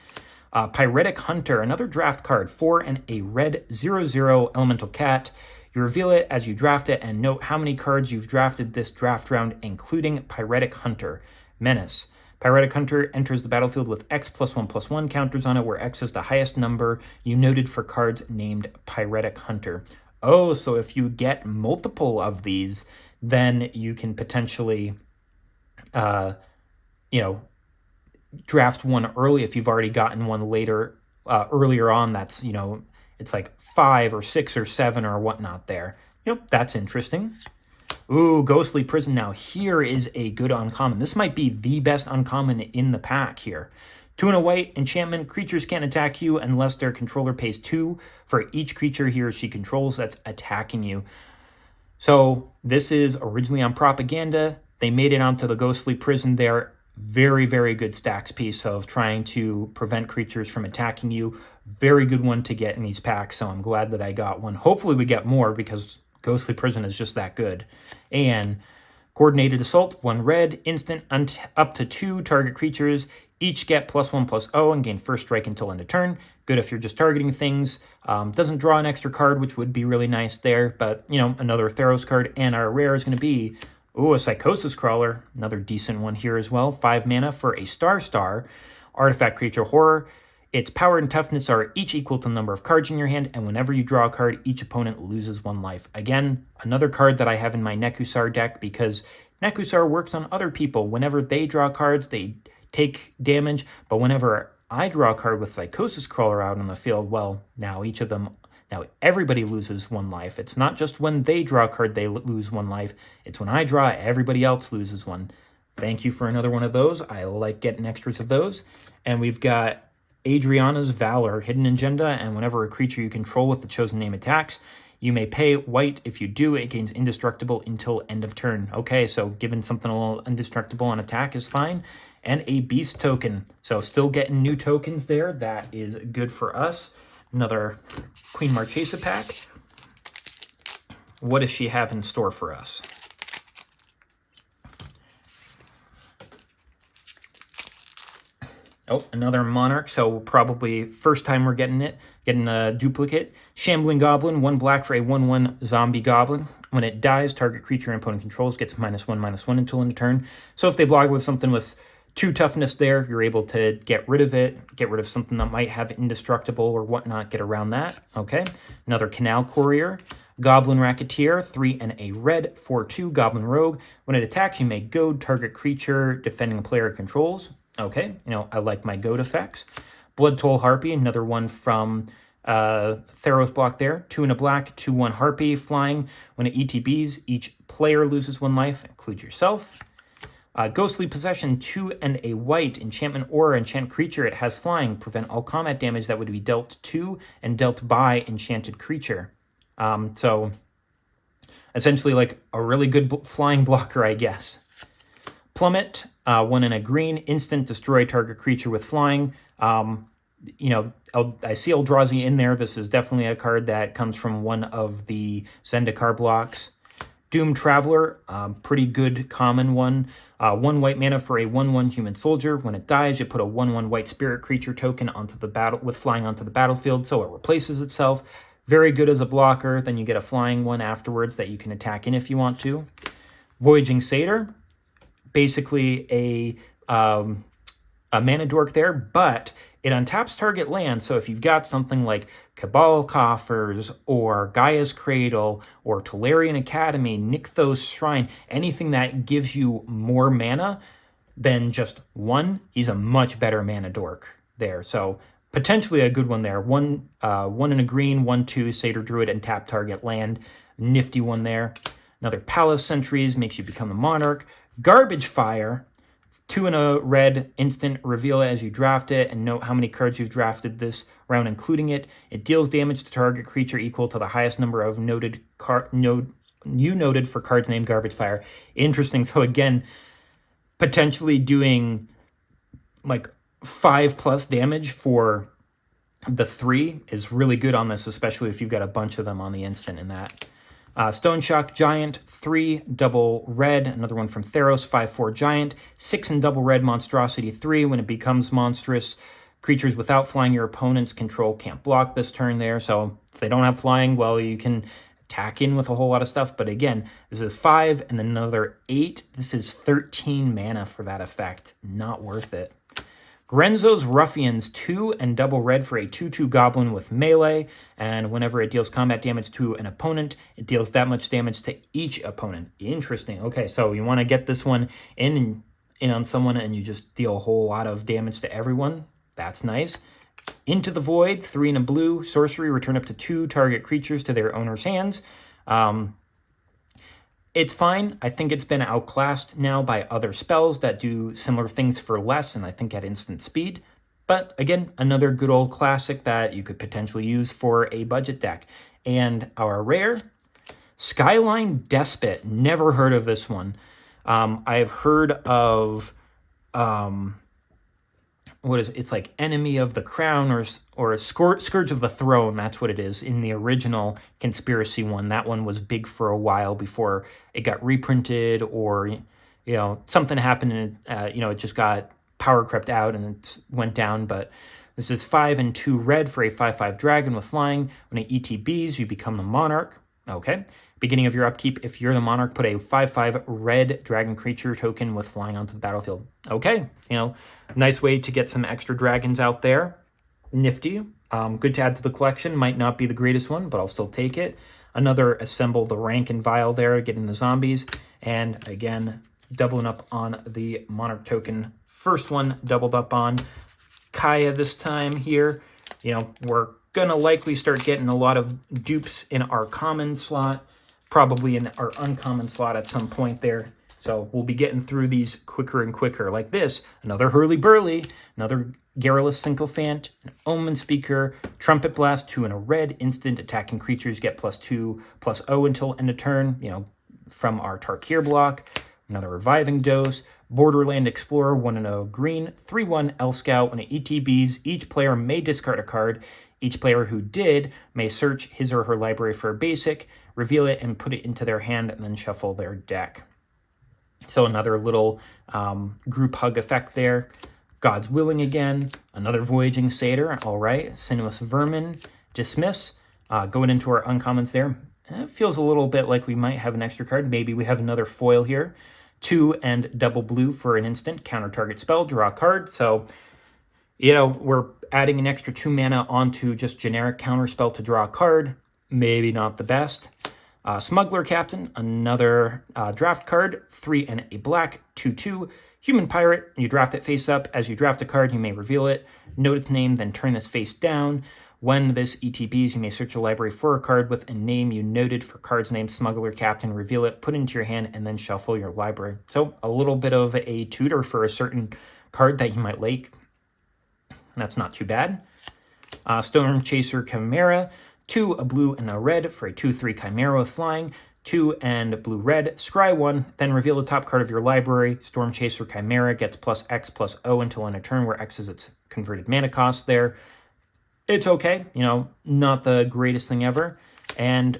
Pyretic Hunter, another draft card, 4 and a red, 0/0 elemental cat. You reveal it as you draft it and note how many cards you've drafted this draft round, including Pyretic Hunter. Menace. Pyretic Hunter enters the battlefield with X +1/+1 counters on it, where X is the highest number you noted for cards named Pyretic Hunter. Oh, so if you get multiple of these, then you can potentially, you know, draft one early if you've already gotten one later, earlier on. That's, you know, it's like 5 or 6 or 7 or whatnot there. That's interesting. Ooh, Ghostly Prison. Now here is a good uncommon. This might be the best uncommon in the pack here. 2 and a white, enchantment, creatures can't attack you unless their controller pays 2 for each creature he or she controls that's attacking you. So this is originally on Propaganda. They made it onto the Ghostly Prison there. Very, very good stacks piece of trying to prevent creatures from attacking you. Very good one to get in these packs, so I'm glad that I got one. Hopefully we get more because Ghostly Prison is just that good. And Coordinated Assault, 1 red, instant, up to 2 target creatures, each get +1/+0 and gain first strike until end of turn. Good if you're just targeting things. Doesn't draw an extra card, which would be really nice there, but, another Theros card. And our rare is going to be, a Psychosis Crawler, another decent one here as well. 5 mana for a star, artifact creature horror. Its power and toughness are each equal to the number of cards in your hand, and whenever you draw a card, each opponent loses 1 life. Again, another card that I have in my Nekusar deck because Nekusar works on other people. Whenever they draw cards, they take damage, but whenever I draw a card with Psychosis Crawler out on the field, well, now everybody loses 1 life. It's not just when they draw a card they lose 1 life. It's when I draw, everybody else loses 1. Thank you for another one of those. I like getting extras of those. And we've got Adriana's Valor, Hidden Agenda, and whenever a creature you control with the chosen name attacks, you may pay white. If you do, it gains indestructible until end of turn. Okay, so giving something a little indestructible on attack is fine. And a Beast token. So still getting new tokens there. That is good for us. Another Queen Marchesa pack. What does she have in store for us? Oh, another Monarch, so probably first time we're getting a duplicate. Shambling Goblin, 1 black for a 1/1 zombie goblin. When it dies, target creature and opponent controls gets -1/-1 until end of turn. So if they block with something with 2 toughness there, you're able to get rid of it, get rid of something that might have indestructible or whatnot, get around that. Okay, another Canal Courier. Goblin Racketeer, 3 and a red, 4/2 Goblin Rogue. When it attacks, you may goad target creature defending a player controls. Okay, I like my goad effects. Blood Toll Harpy, another one from Theros block there. 2 and a black, 2/1 Harpy, flying. When it ETBs, each player loses 1 life, include yourself. Ghostly Possession, 2 and a white, enchantment aura, enchant creature. It has flying. Prevent all combat damage that would be dealt to and dealt by enchanted creature. So essentially like a really good flying blocker, I guess. Plummet, 1 and a green, instant, destroy target creature with flying. I see Eldrazi in there. This is definitely a card that comes from one of the Zendikar blocks. Doom Traveler, pretty good common one. 1 white mana for a 1/1 human soldier. When it dies, you put a 1/1 white spirit creature token onto the with flying onto the battlefield, so it replaces itself. Very good as a blocker. Then you get a flying one afterwards that you can attack in if you want to. Voyaging Satyr, basically a mana dork there, but it untaps target land. So if you've got something like Cabal Coffers or Gaia's Cradle or Tolarian Academy, Nykthos Shrine, anything that gives you more mana than just 1, he's a much better mana dork there. So potentially a good one there. 1 and a green, 1/2 Satyr Druid and tap target land. Nifty one there. Another Palace Sentries makes you become the Monarch. Garbage Fire, 2 and a red, instant, reveal it as you draft it, and note how many cards you've drafted this round, including it. It deals damage to target creature equal to the highest number of noted for cards named Garbage Fire. Interesting. So again, potentially doing like 5+ damage for the 3 is really good on this, especially if you've got a bunch of them on the instant in that. Stone Shock Giant, 3 double red, another one from Theros, 5/4 Giant, 6 and double red Monstrosity 3. When it becomes monstrous, creatures without flying your opponent's control can't block this turn there. So if they don't have flying, well, you can attack in with a whole lot of stuff. But again, this is 5 and then another 8. This is 13 mana for that effect. Not worth it. Grenzo's Ruffians, 2 and double red for a 2/2 goblin with melee, and whenever it deals combat damage to an opponent, it deals that much damage to each opponent. Interesting. Okay, so you want to get this one in on someone and you just deal a whole lot of damage to everyone. That's nice. Into the Void, 3 and a blue, sorcery, return up to 2 target creatures to their owner's hands. It's fine. I think it's been outclassed now by other spells that do similar things for less, and I think at instant speed. But again, another good old classic that you could potentially use for a budget deck. And our rare, Skyline Despot. Never heard of this one. I've heard of... what is it? It's like Enemy of the Crown or Scourge of the Throne. That's what it is in the original Conspiracy one. That one was big for a while before it got reprinted, or something happened and it just got power crept out and it went down. But this is 5 and 2 red for a 5/5 dragon with flying. When it ETBs, you become the monarch. Okay. Beginning of your upkeep, if you're the monarch, put a 5/5 red dragon creature token with flying onto the battlefield. Okay, nice way to get some extra dragons out there. Nifty. Good to add to the collection. Might not be the greatest one, but I'll still take it. Another Assemble the Rank and File there, getting the zombies. And again, doubling up on the monarch token. First one doubled up on Kaya this time here. We're gonna likely start getting a lot of dupes in our common slot, probably in our uncommon slot at some point there. So we'll be getting through these quicker and quicker. Like this, another Hurly-Burly, another Garrulous Sycophant, an Omen Speaker, Trumpet Blast, 2 and a red, instant attacking creatures get +2/+0 until end of turn, from our Tarkir block. Another Reviving Dose, Borderland Explorer, 1 and a green, 3/1 Elf Scout. When it ETBs, each player may discard a card. Each player who did may search his or her library for a basic, reveal it, and put it into their hand, and then shuffle their deck. So another little group hug effect there. God's Willing again. Another Voyaging Satyr. All right. Sinuous Vermin. Dismiss. Going into our uncommons there. It feels a little bit like we might have an extra card. Maybe we have another foil here. 2 and double blue for an instant. Counter target spell. Draw a card. So, we're adding an extra 2 mana onto just generic counter spell to draw a card. Maybe not the best. Smuggler Captain, another draft card, 3 and a black, 2/2. Human Pirate, you draft it face up. As you draft a card, you may reveal it, note its name, then turn this face down. When this ETBs, you may search your library for a card with a name you noted for cards named Smuggler Captain, reveal it, put it into your hand, and then shuffle your library. So a little bit of a tutor for a certain card that you might like. That's not too bad. Storm Chaser Chimera, 2, a blue and a red for a 2/3 Chimera with flying, 2 and blue-red, scry 1, then reveal the top card of your library. Storm Chaser Chimera gets +X/+0 until end of turn, where X is its converted mana cost there. It's okay, not the greatest thing ever. And,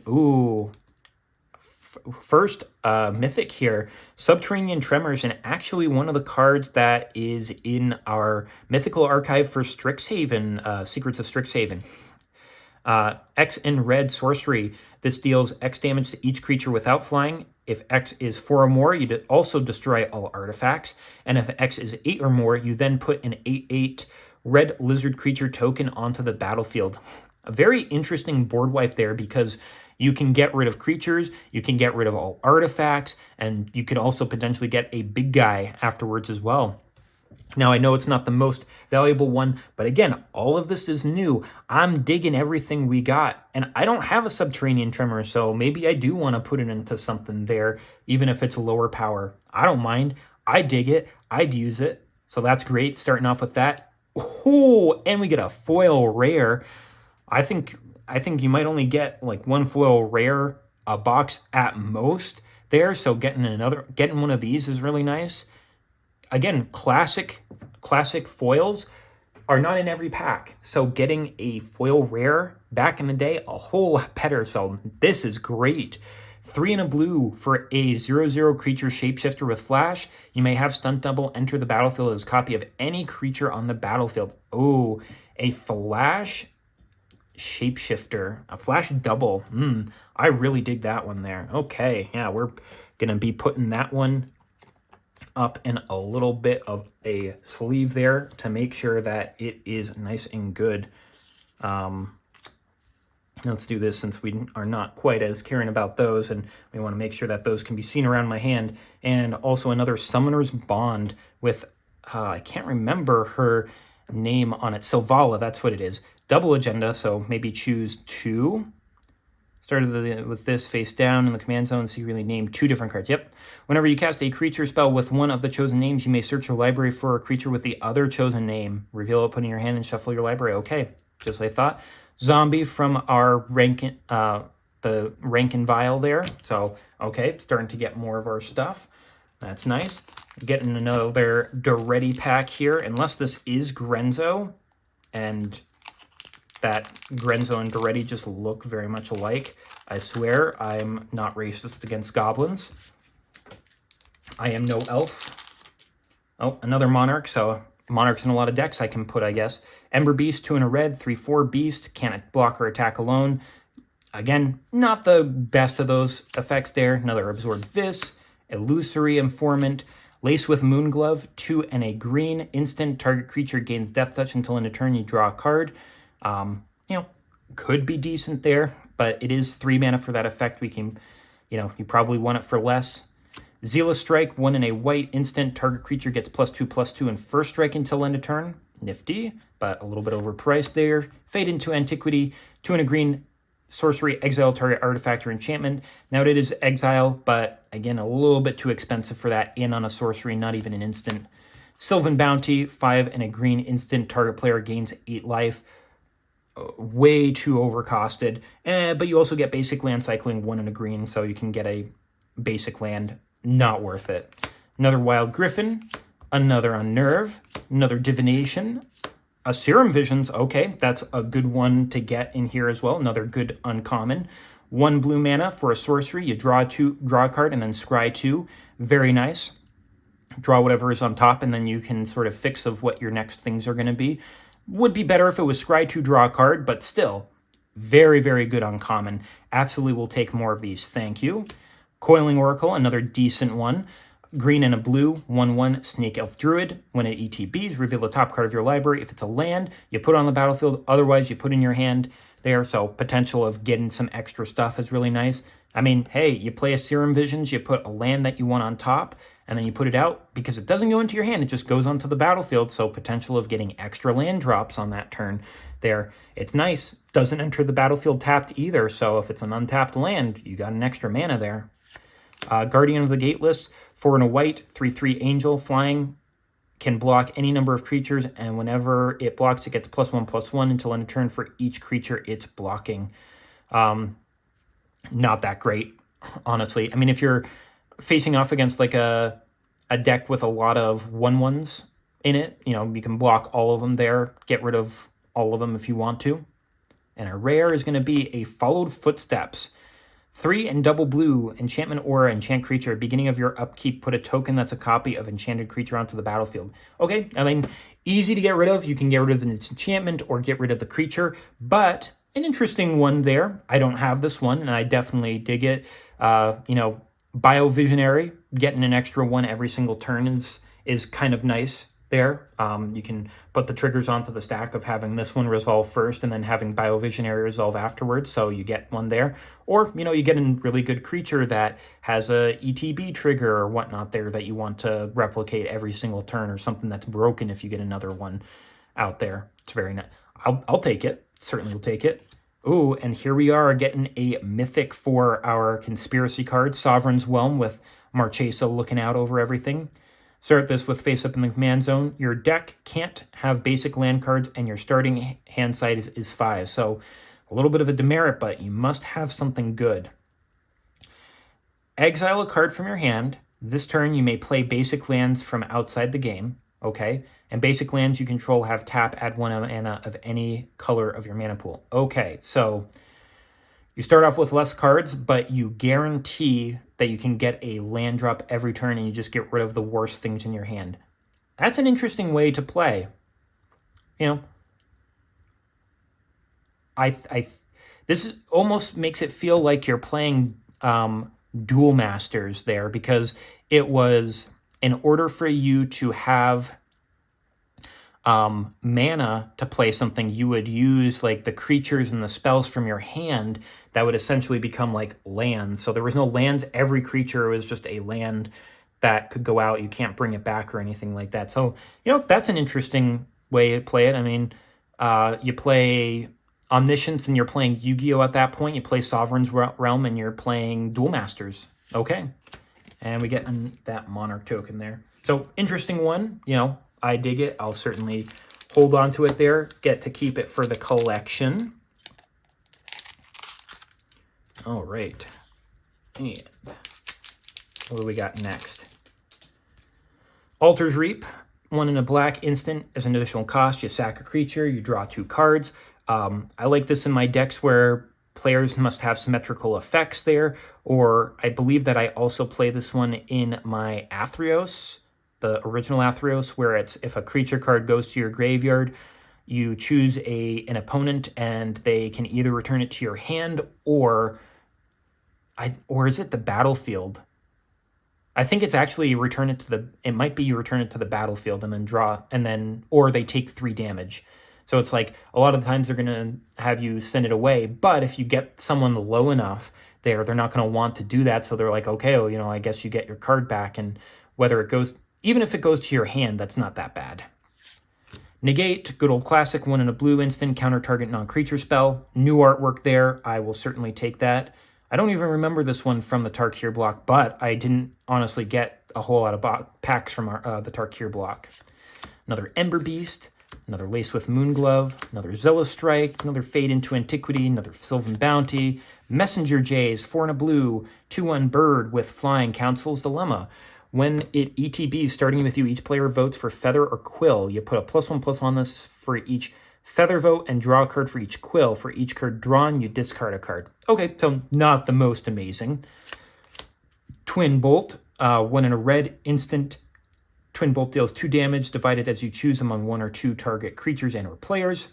first mythic here, Subterranean Tremors, and actually one of the cards that is in our mythical archive for Strixhaven, Secrets of Strixhaven. X in red sorcery. This deals X damage to each creature without flying. If X is 4 or more, you also destroy all artifacts. And if X is 8 or more, you then put an 8/8 red lizard creature token onto the battlefield. A very interesting board wipe there, because you can get rid of creatures, you can get rid of all artifacts, and you could also potentially get a big guy afterwards as well. Now, I know it's not the most valuable one, but again, all of this is new. I'm digging everything we got, and I don't have a Subterranean Tremor, so maybe I do want to put it into something there, even if it's a lower power. I don't mind. I dig it. I'd use it. So that's great, starting off with that. Oh, and we get a foil rare. I think you might only get like one foil rare a box at most there, so getting one of these is really nice. Again, classic foils are not in every pack, so getting a foil rare back in the day, a whole lot better. So this is great. 3 and a blue for a 0/0 creature shapeshifter with flash. You may have stunt double enter the battlefield as a copy of any creature on the battlefield. Oh, a flash shapeshifter, a flash double. I really dig that one there. Okay, yeah, we're gonna be putting that one up in a little bit of a sleeve there to make sure that it is nice and good. Let's do this, since we are not quite as caring about those, and we want to make sure that those can be seen around my hand. And also another Summoner's Bond with, I can't remember her name on it. Silvala, that's what it is. Double agenda, so maybe choose 2. Started with this face down in the command zone, so you really name 2 different cards. Yep. Whenever you cast a creature spell with one of the chosen names, you may search your library for a creature with the other chosen name. Reveal it, put it in your hand, and shuffle your library. Okay, just like I thought. Zombie from our the Rankin Vial there. So, okay, starting to get more of our stuff. That's nice. Getting another Doretti pack here, unless this is Grenzo, and that Grenzo and Doretti just look very much alike. I swear I'm not racist against goblins. I am no elf. Oh, another Monarch, so Monarch's in a lot of decks I can put, I guess. Ember Beast, 2 and a red, 3/4 Beast, can't block or attack alone. Again, not the best of those effects there. Another Absorb Vis, Illusory Informant, Lace with Moonglove, 2 and a green, instant, target creature gains death touch until end of turn you draw a card. You know, could be decent there, but it is 3 mana for that effect. We can, you probably want it for less. Zealous Strike, 1 and a white, instant, target creature gets +2/+2 and first strike until end of turn. Nifty, but a little bit overpriced there. Fade into Antiquity, 2 and a green, sorcery, exile target artifact or enchantment. Now it is exile, but again, a little bit too expensive for that in on a sorcery, not even an instant. Sylvan Bounty, 5 and a green, instant, target player gains 8 life. Way too overcosted, but you also get basic land cycling, 1 and a green, so you can get a basic land. Not worth it. Another Wild Griffin, another Unnerve, another Divination, a Serum Visions. Okay, that's a good one to get in here as well. Another good uncommon. 1 blue mana for a sorcery. You draw a card, and then scry 2. Very nice. Draw whatever is on top, and then you can sort of fix of what your next things are going to be. Would be better if it was scry 2, draw a card, but still, very, very good uncommon. Absolutely will take more of these. Thank you. Coiling Oracle, another decent one. Green and a blue, 1/1 Snake Elf Druid. When it ETBs, reveal the top card of your library. If it's a land, you put it on the battlefield. Otherwise, you put in your hand there. So potential of getting some extra stuff is really nice. I mean, hey, you play a Serum Visions, you put a land that you want on top, and then you put it out. Because it doesn't go into your hand, it just goes onto the battlefield. So potential of getting extra land drops on that turn there. It's nice. Doesn't enter the battlefield tapped either. So if it's an untapped land, you got an extra mana there. Guardian of the Gateless, 4 and a white, 3/3 Angel, flying, can block any number of creatures, and whenever it blocks, it gets +1/+1 until end of turn for each creature it's blocking. Not that great, honestly. I mean, if you're facing off against like a deck with a lot of 1/1s in it, you can block all of them there, get rid of all of them if you want to. And a rare is going to be a Followed Footsteps. 3 and double blue, enchantment aura, enchant creature. Beginning of your upkeep, put a token that's a copy of enchanted creature onto the battlefield. Okay, I mean, easy to get rid of. You can get rid of the enchantment or get rid of the creature, but an interesting one there. I don't have this one, and I definitely dig it. Biovisionary, getting an extra one every single turn is kind of nice there. You can put the triggers onto the stack of having this one resolve first and then having Biovisionary resolve afterwards, so you get one there. Or, you get a really good creature that has a ETB trigger or whatnot there that you want to replicate every single turn, or something that's broken if you get another one out there. It's very nice. I'll take it. Certainly will take it. Ooh, and here we are getting a mythic for our conspiracy card, Sovereign's Whelm, with Marchesa looking out over everything. Start this with face up in the command zone. Your deck can't have basic land cards, and your starting hand size is 5. So a little bit of a demerit, but you must have something good. Exile a card from your hand. This turn, you may play basic lands from outside the game. Okay, and basic lands you control have tap, add 1 mana of any color of your mana pool. Okay, so you start off with less cards, but you guarantee that you can get a land drop every turn, and you just get rid of the worst things in your hand. That's an interesting way to play. This almost makes it feel like you're playing Duel Masters there, because it was, in order for you to have mana to play something, you would use like the creatures and the spells from your hand that would essentially become like lands. So there was no lands. Every creature was just a land that could go out. You can't bring it back or anything like that. So, that's an interesting way to play it. I mean, you play Omniscience and you're playing Yu-Gi-Oh! At that point. You play Sovereign's Realm and you're playing Duel Masters. Okay. And we get that Monarch token there. So, interesting one. You know, I dig it. I'll certainly hold on to it there. Get to keep it for the collection. All right. And what do we got next? Altar's Reap. 1 in a black instant as an additional cost. You sack a creature, you draw 2 cards. I like this in my decks where players must have symmetrical effects there, or I believe that I also play this one in my Athreos, the original Athreos, where it's if a creature card goes to your graveyard, you choose an opponent and they can either return it to your hand or is it the battlefield? I think it's actually you return it to it might be you return it to the battlefield and then draw, or they take 3 damage. So it's like a lot of the times they're going to have you send it away, but if you get someone low enough there, they're not going to want to do that. So they're like, okay, well, you know, I guess you get your card back, and whether it goes, even if it goes to your hand, that's not that bad. Negate, good old classic, 1 in a blue instant, counter target non-creature spell. New artwork there, I will certainly take that. I don't even remember this one from the Tarkir block, but I didn't honestly get a whole lot of packs from the Tarkir block. Another Ember Beast, another Lace with Moonglove, another Zealous Strike, another Fade into Antiquity, another Sylvan Bounty, Messenger Jays, 4 in a blue, 2/1 bird with flying, Council's Dilemma. When it ETBs, starting with you, each player votes for Feather or Quill. You put a +1/+1 on this for each Feather vote and draw a card for each Quill. For each card drawn, you discard a card. Okay, so not the most amazing. Twin Bolt, 1 in a red instant. Twin Bolt deals 2 damage, divided as you choose among 1 or 2 target creatures and or players.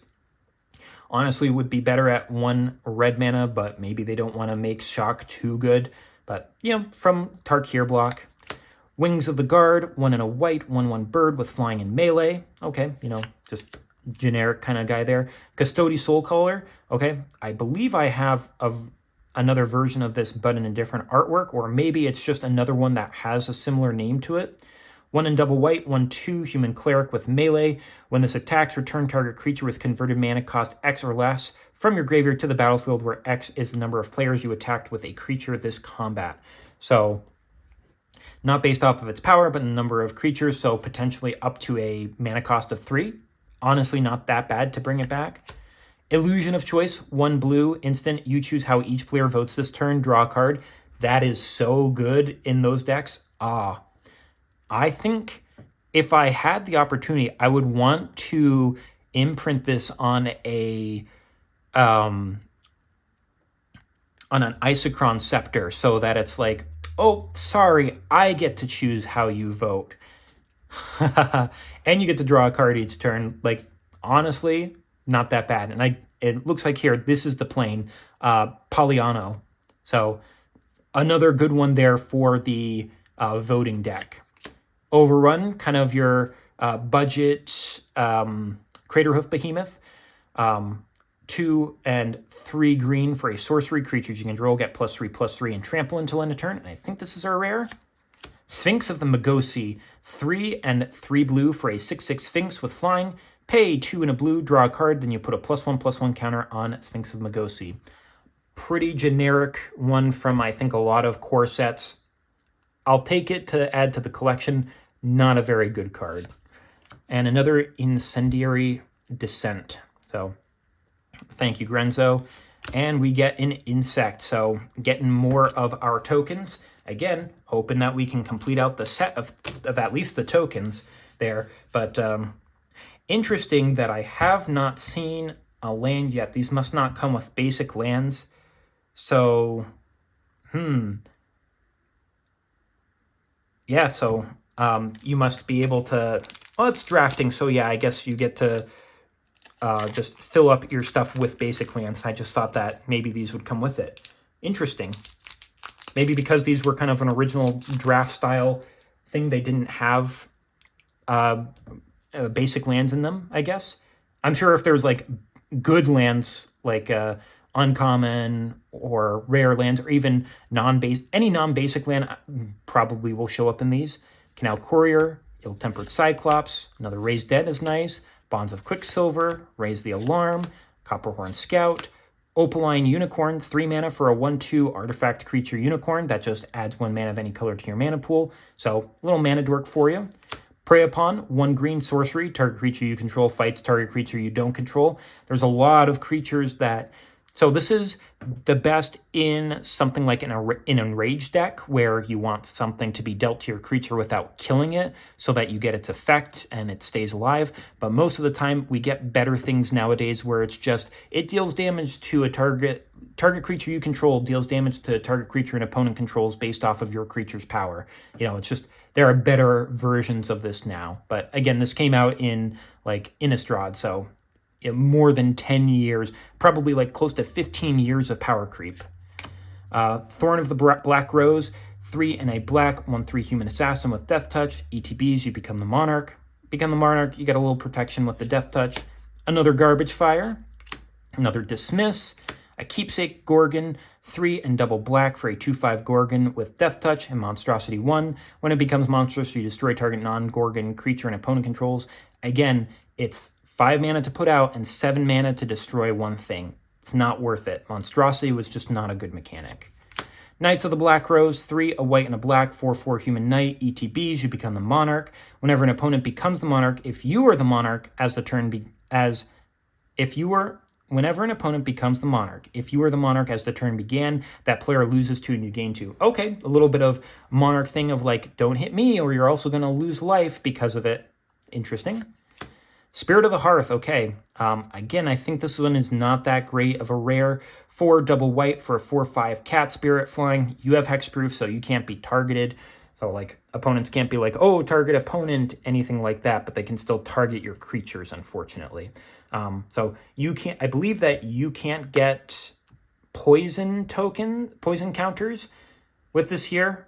Honestly, would be better at 1 red mana, but maybe they don't want to make Shock too good. But, you know, from Tarkir block. Wings of the Guard, 1 in a white, 1/1 bird with flying and melee. Okay, you know, just generic kind of guy there. Custody Soulcaller. Okay, I believe I have another version of this, but in a different artwork, or maybe it's just another one that has a similar name to it. 1 in double white, 1/2 human cleric with melee. When this attacks, return target creature with converted mana cost X or less from your graveyard to the battlefield, where X is the number of players you attacked with a creature this combat. So, not based off of its power, but the number of creatures, so potentially up to a mana cost of 3. Honestly, not that bad to bring it back. Illusion of Choice, 1 blue, instant. You choose how each player votes this turn, draw a card. That is so good in those decks. I think if I had the opportunity, I would want to imprint this on an Isochron Scepter, so that it's like, oh, sorry, I get to choose how you vote. And you get to draw a card each turn. Like, honestly, not that bad. And it looks like here, this is the Plane, Paliano. So, another good one there for the voting deck. Overrun, kind of your budget Craterhoof Behemoth. 2 and 3 green for a sorcery. Creatures you control get +3/+3 and trample until end of turn. And I think this is our rare. Sphinx of the Magosi, 3 and 3 blue for a 6/6 Sphinx with flying. Pay 2 and a blue, draw a card, then you put a +1/+1 counter on Sphinx of Magosi. Pretty generic one from, I think, a lot of core sets. I'll take it to add to the collection. Not a very good card. And another Incendiary Descent. So, thank you, Grenzo. And we get an Insect. So, getting more of our tokens. Again, hoping that we can complete out the set of at least the tokens there. But interesting that I have not seen a land yet. These must not come with basic lands. So, yeah, so you must be able to... Well, it's drafting, so yeah, I guess you get to just fill up your stuff with basic lands. I just thought that maybe these would come with it. Interesting. Maybe because these were kind of an original draft style thing, they didn't have basic lands in them, I guess. I'm sure if there's like good lands, like uncommon or rare lands, or even any non-basic land probably will show up in these. Canal Courier, Ill-Tempered Cyclops, another Raised Dead is nice. Bonds of Quicksilver, Raise the Alarm, Copperhorn Scout, Opaline Unicorn, 3 mana for a 1/2 artifact creature unicorn. That just adds 1 mana of any color to your mana pool. So, a little mana dork for you. Prey Upon, 1 green sorcery. Target creature you control fights target creature you don't control. There's a lot of creatures that... So this is the best in something like an Enraged deck, where you want something to be dealt to your creature without killing it, so that you get its effect and it stays alive. But most of the time, we get better things nowadays where it's just, it deals damage to a target creature you control, deals damage to a target creature an opponent controls based off of your creature's power. You know, it's just, there are better versions of this now. But again, this came out in like Innistrad, so more than 10 years, probably like close to 15 years of power creep. Thorn of the Black Rose, 3 and a black, 1/3 human assassin with Death Touch. ETBs, you become the Monarch. Become the Monarch, you get a little protection with the Death Touch. Another Garbage Fire, another Dismiss, a Keepsake Gorgon, 3 and double black for a 2/5 Gorgon with Death Touch and Monstrosity 1. When it becomes monstrous, you destroy target non-Gorgon creature and opponent controls. Again, it's 5 mana to put out and 7 mana to destroy one thing. It's not worth it. Monstrosity was just not a good mechanic. Knights of the Black Rose, 3, a white and a black, 4/4 human knight. ETBs, you become the Monarch. Whenever an opponent becomes the Monarch, if you are the Monarch as the turn whenever an opponent becomes the Monarch, if you are the Monarch as the turn began, that player loses 2 and you gain 2. Okay, a little bit of Monarch thing of like, don't hit me or you're also going to lose life because of it. Interesting. Spirit of the Hearth, okay. Again, I think this one is not that great of a rare. 4 double white for a 4/5 cat spirit flying. You have hexproof, so you can't be targeted. So, like, opponents can't be like, oh, target opponent, anything like that, but they can still target your creatures, unfortunately. So you can't, I believe that you can't get poison counters with this here.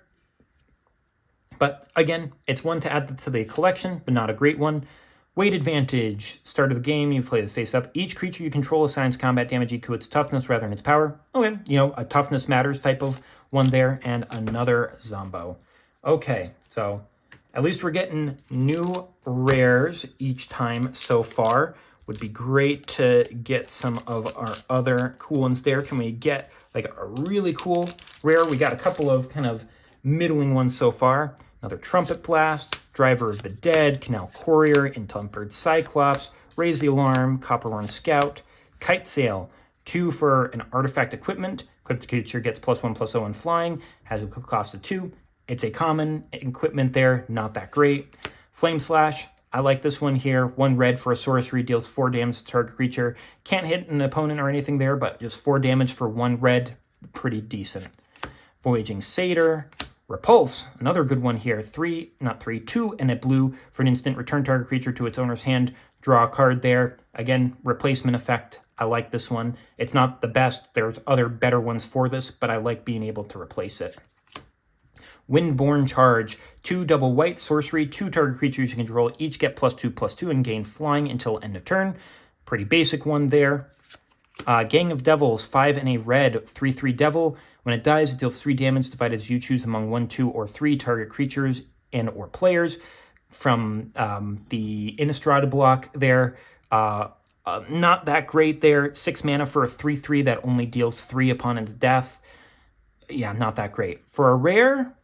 But again, it's one to add to the collection, but not a great one. Weight advantage. Start of the game, you play this face up. Each creature you control assigns combat damage equal to its toughness rather than its power. Okay, you know, a toughness matters type of one there, and another Zombo. Okay, so at least we're getting new rares each time so far. Would be great to get some of our other cool ones there. Can we get like a really cool rare? We got a couple of kind of middling ones so far. Another Trumpet Blast, Driver of the Dead, Canal Courier, Intempered Cyclops, Raise the Alarm, Copperhorn Scout, Kite Sail, 2 for an artifact equipment. Equipped creature gets +1/+0 in flying, has a cost of 2. It's a common equipment there, not that great. Flame Slash, I like this one here. 1 red for a sorcery, deals 4 damage to target creature. Can't hit an opponent or anything there, but just 4 damage for 1 red, pretty decent. Voyaging Satyr, Repulse, another good one here. 2 and a blue for an instant. Return target creature to its owner's hand. Draw a card there. Again, replacement effect. I like this one. It's not the best. There's other better ones for this, but I like being able to replace it. Windborne Charge, 2 double white sorcery, 2 target creatures you control each get +2/+2 and gain flying until end of turn. Pretty basic one there. Gang of Devils, 5 and a red, 3/3 devil. When it dies, it deals 3 damage divided as you choose among 1, 2, or 3 target creatures and or players. From the Innistrad block there, not that great there. 6 mana for a 3/3 that only deals 3 upon its death. Yeah, not that great. For a rare,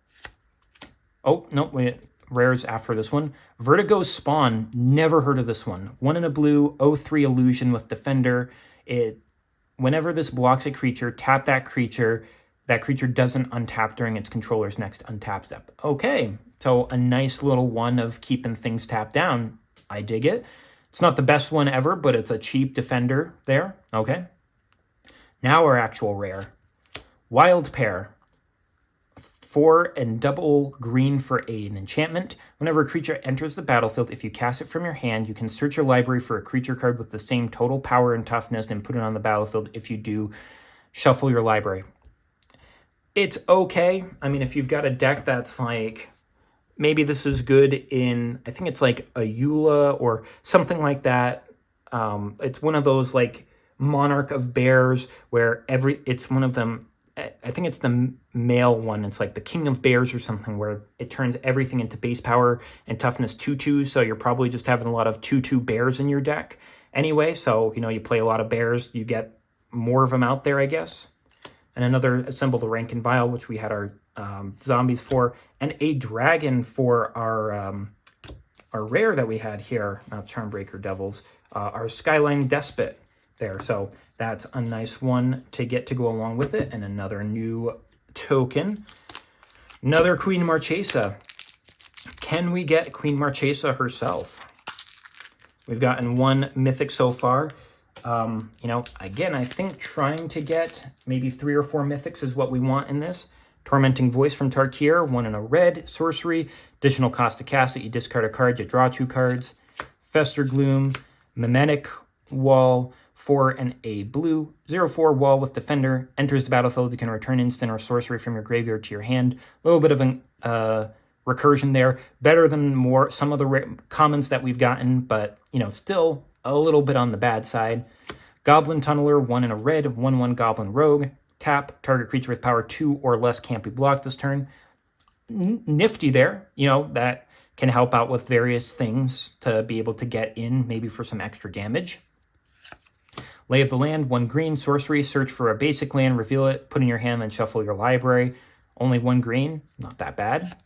oh, no, wait, rares after this one. Vertigo's Spawn, never heard of this one. 1 in a blue, 0/3 illusion with Defender. Whenever this blocks a creature, tap that creature. That creature doesn't untap during its controller's next untap step. Okay, so a nice little one of keeping things tapped down. I dig it. It's not the best one ever, but it's a cheap defender there. Okay. Now our actual rare. Wild Pair. 4 and double green for an enchantment. Whenever a creature enters the battlefield, if you cast it from your hand, you can search your library for a creature card with the same total power and toughness and put it on the battlefield. If you do, shuffle your library. It's okay. I mean, if you've got a deck that's like, maybe this is good in, I think it's like a Eula or something like that. It's one of those like Monarch of Bears where it's one of them I think it's the male one. It's like the King of Bears or something, where it turns everything into base power and toughness 2/2. So you're probably just having a lot of 2/2 bears in your deck anyway. So, you know, you play a lot of bears, you get more of them out there, I guess. And another Assemble the Rank and File, which we had our zombies for, and a dragon for our rare that we had here, not Charmbreaker Devils, our Skyline Despot there. So that's a nice one to get to go along with it. And another new token. Another Queen Marchesa. Can we get Queen Marchesa herself? We've gotten one mythic so far. You know, again, I think trying to get maybe 3 or 4 mythics is what we want in this. Tormenting Voice from Tarkir, 1 in a red, sorcery, additional cost to cast it, you discard a card, you draw 2 cards. Fester Gloom, Mimetic Wall, 4 and a blue, 0/4 wall with Defender, enters the battlefield, you can return instant or sorcery from your graveyard to your hand. A little bit of an recursion there, better than some of the commons that we've gotten, but, you know, still a little bit on the bad side. Goblin Tunneler, 1 in a red, 1/1 Goblin Rogue. Tap, target creature with power 2 or less can't be blocked this turn. Nifty there, you know, that can help out with various things to be able to get in, maybe for some extra damage. Lay of the Land, 1 green, sorcery, search for a basic land, reveal it, put in your hand, then shuffle your library. Only 1 green, not that bad.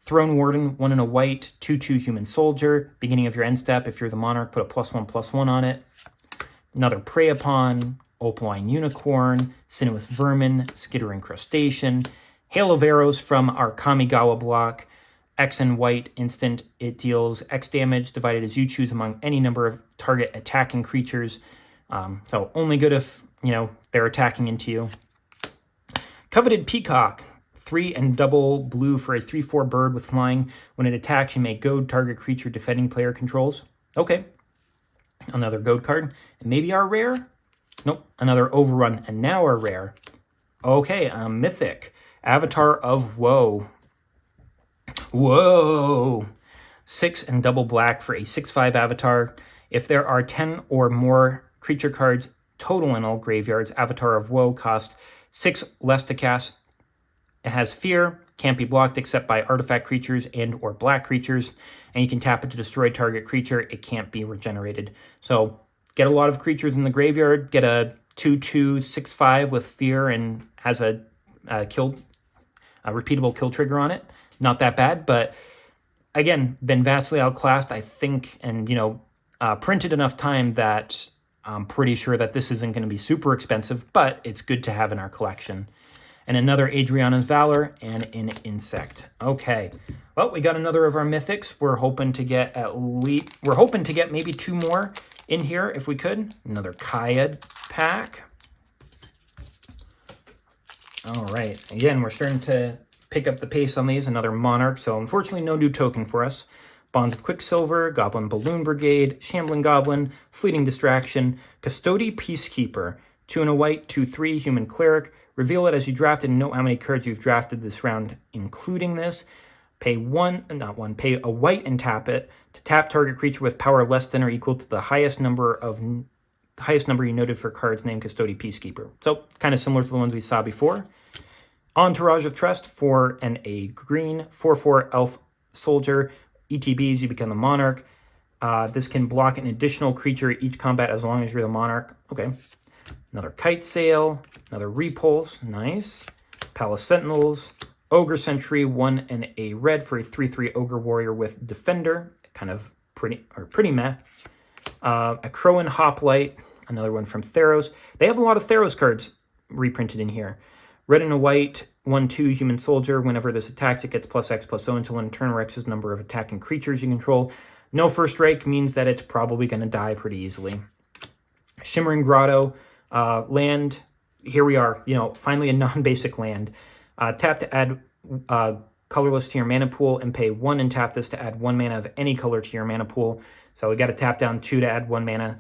Throne Warden, 1 in a white, 2/2 human soldier. Beginning of your end step, if you're the monarch, put a +1/+1 on it. Another Prey Upon, Opaline Unicorn, Sinuous Vermin, Skittering Crustacean. Hail of Arrows from our Kamigawa block. X and white instant, it deals X damage divided as you choose among any number of target attacking creatures. So only good if, you know, they're attacking into you. Coveted Peacock, 3 and double blue for a 3/4 bird with flying. When it attacks, you may goad target creature defending player controls. Okay. Another goad card. And maybe our rare? Nope. Another overrun. And now our rare. Okay, mythic. Avatar of Woe. Whoa. 6 and double black for a 6/5 avatar. If there are 10 or more creature cards total in all graveyards, Avatar of Woe costs 6 less to cast. It has fear, can't be blocked except by artifact creatures and or black creatures, and you can tap it to destroy target creature. It can't be regenerated. So get a lot of creatures in the graveyard, get a 2/2 6/5 with fear and has a repeatable kill trigger on it. Not that bad, but again, been vastly outclassed, I think, and, you know, printed enough time that I'm pretty sure that this isn't going to be super expensive, but it's good to have in our collection. And another Adriana's Valor and an Insect. Okay, well, we got another of our mythics. We're hoping to get maybe 2 more in here if we could. Another Kaya pack. All right, again, we're starting to pick up the pace on these. Another Monarch, so unfortunately no new token for us. Bonds of Quicksilver, Goblin Balloon Brigade, Shambling Goblin, Fleeting Distraction, Custody Peacekeeper, 2 and a white, 2/3 Human Cleric. Reveal it as you draft it and note how many cards you've drafted this round, including this. Pay a white and tap it to tap target creature with power less than or equal to the highest number you noted for cards named Custody Peacekeeper. So kind of similar to the ones we saw before. Entourage of Trust, 4 and a green, 4/4 Elf Soldier. ETBs, you become the Monarch. This can block an additional creature each combat as long as you're the Monarch. Okay. Another Kite Sail, another Repulse, nice. Palace Sentinels, Ogre Sentry, 1 and a red for a 3/3 Ogre Warrior with Defender, kind of pretty meh. A Crowan Hoplite, another one from Theros. They have a lot of Theros cards reprinted in here. Red and a white, 1/2 Human Soldier. Whenever this attacks, it gets +X/+0 until in turn Rex's number of attacking creatures you control. No first strike means that it's probably going to die pretty easily. Shimmering Grotto, land. Here we are, you know, finally a non-basic land. Tap to add colorless to your mana pool and pay 1 and tap this to add 1 mana of any color to your mana pool. So we got to tap down 2 to add 1 mana.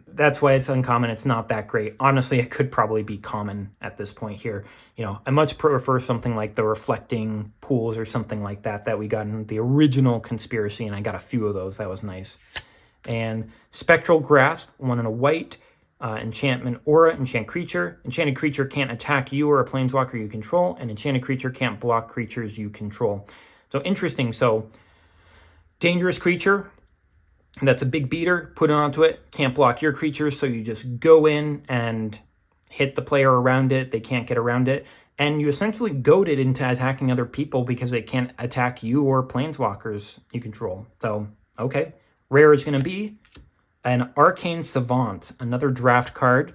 That's why it's uncommon. It's not that great. Honestly, it could probably be common at this point here. You know, I much prefer something like the Reflecting Pools or something like that we got in the original Conspiracy, and I got a few of those. That was nice. And Spectral Grasp, 1 and a white, Enchantment Aura, enchant creature. Enchanted creature can't attack you or a planeswalker you control, and enchanted creature can't block creatures you control. So interesting. So dangerous creature, that's a big beater, put it onto it, can't block your creatures, so you just go in and hit the player around it, they can't get around it, and you essentially goad it into attacking other people because it can't attack you or planeswalkers you control. So, okay. Rare is going to be an Arcane Savant, another draft card.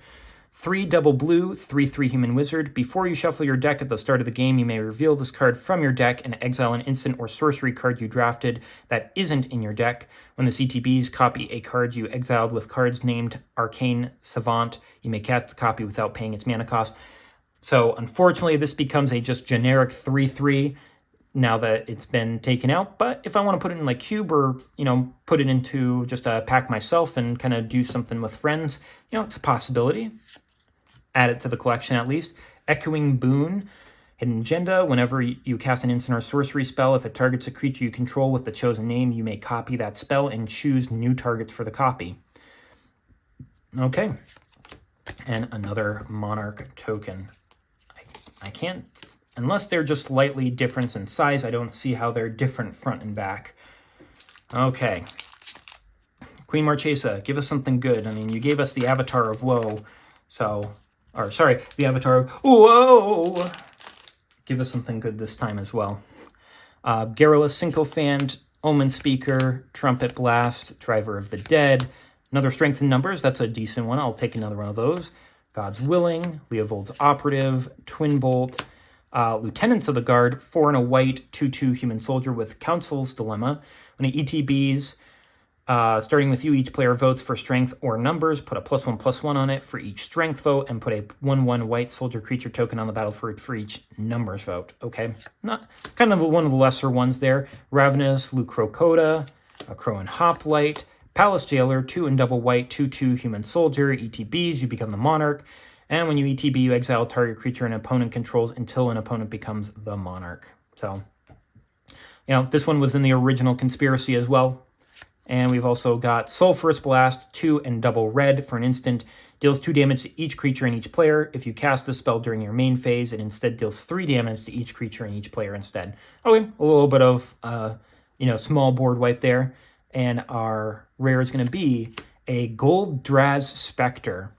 3 double blue, 3/3 human wizard. Before you shuffle your deck at the start of the game, you may reveal this card from your deck and exile an instant or sorcery card you drafted that isn't in your deck. When the CTBs copy a card you exiled with cards named Arcane Savant, you may cast the copy without paying its mana cost. So unfortunately, this becomes a just generic 3/3 now that it's been taken out. But if I want to put it in like cube or, put it into just a pack myself and kind of do something with friends, it's a possibility. Add it to the collection at least. Echoing Boon, hidden agenda. Whenever you cast an instant or sorcery spell, if it targets a creature you control with the chosen name, you may copy that spell and choose new targets for the copy. Okay. And another Monarch token. I can't, unless they're just slightly different in size, I don't see how they're different front and back. Okay. Queen Marchesa, give us something good. I mean, you gave us the Avatar of Woe, so... Or, sorry, the Avatar of Whoa! Give us something good this time as well. Garrulous Sycophant, Omen Speaker, Trumpet Blast, Driver of the Dead. Another Strength in Numbers, that's a decent one. I'll take another one of those. God's Willing, Leovold's Operative, Twin Bolt, Lieutenants of the Guard, 4 and a white, 2/2 human soldier with Council's Dilemma. When it ETBs, starting with you, each player votes for strength or numbers. Put a +1/+1 on it for each strength vote, and put a 1/1 white soldier creature token on the battlefield for each numbers vote. Okay, not kind of one of the lesser ones there. Ravenous Lucrocoda, a Crow and Hoplite, Palace Jailer, 2 and double white, 2/2 human soldier. ETBs, you become the monarch, and when you ETB, you exile target creature an opponent controls until an opponent becomes the monarch. So, this one was in the original Conspiracy as well. And we've also got Sulphurous Blast, 2 and double red for an instant. Deals 2 damage to each creature and each player. If you cast a spell during your main phase, it instead deals 3 damage to each creature and each player instead. Okay, a little bit of, small board wipe there. And our rare is going to be a Gold Draz Spectre.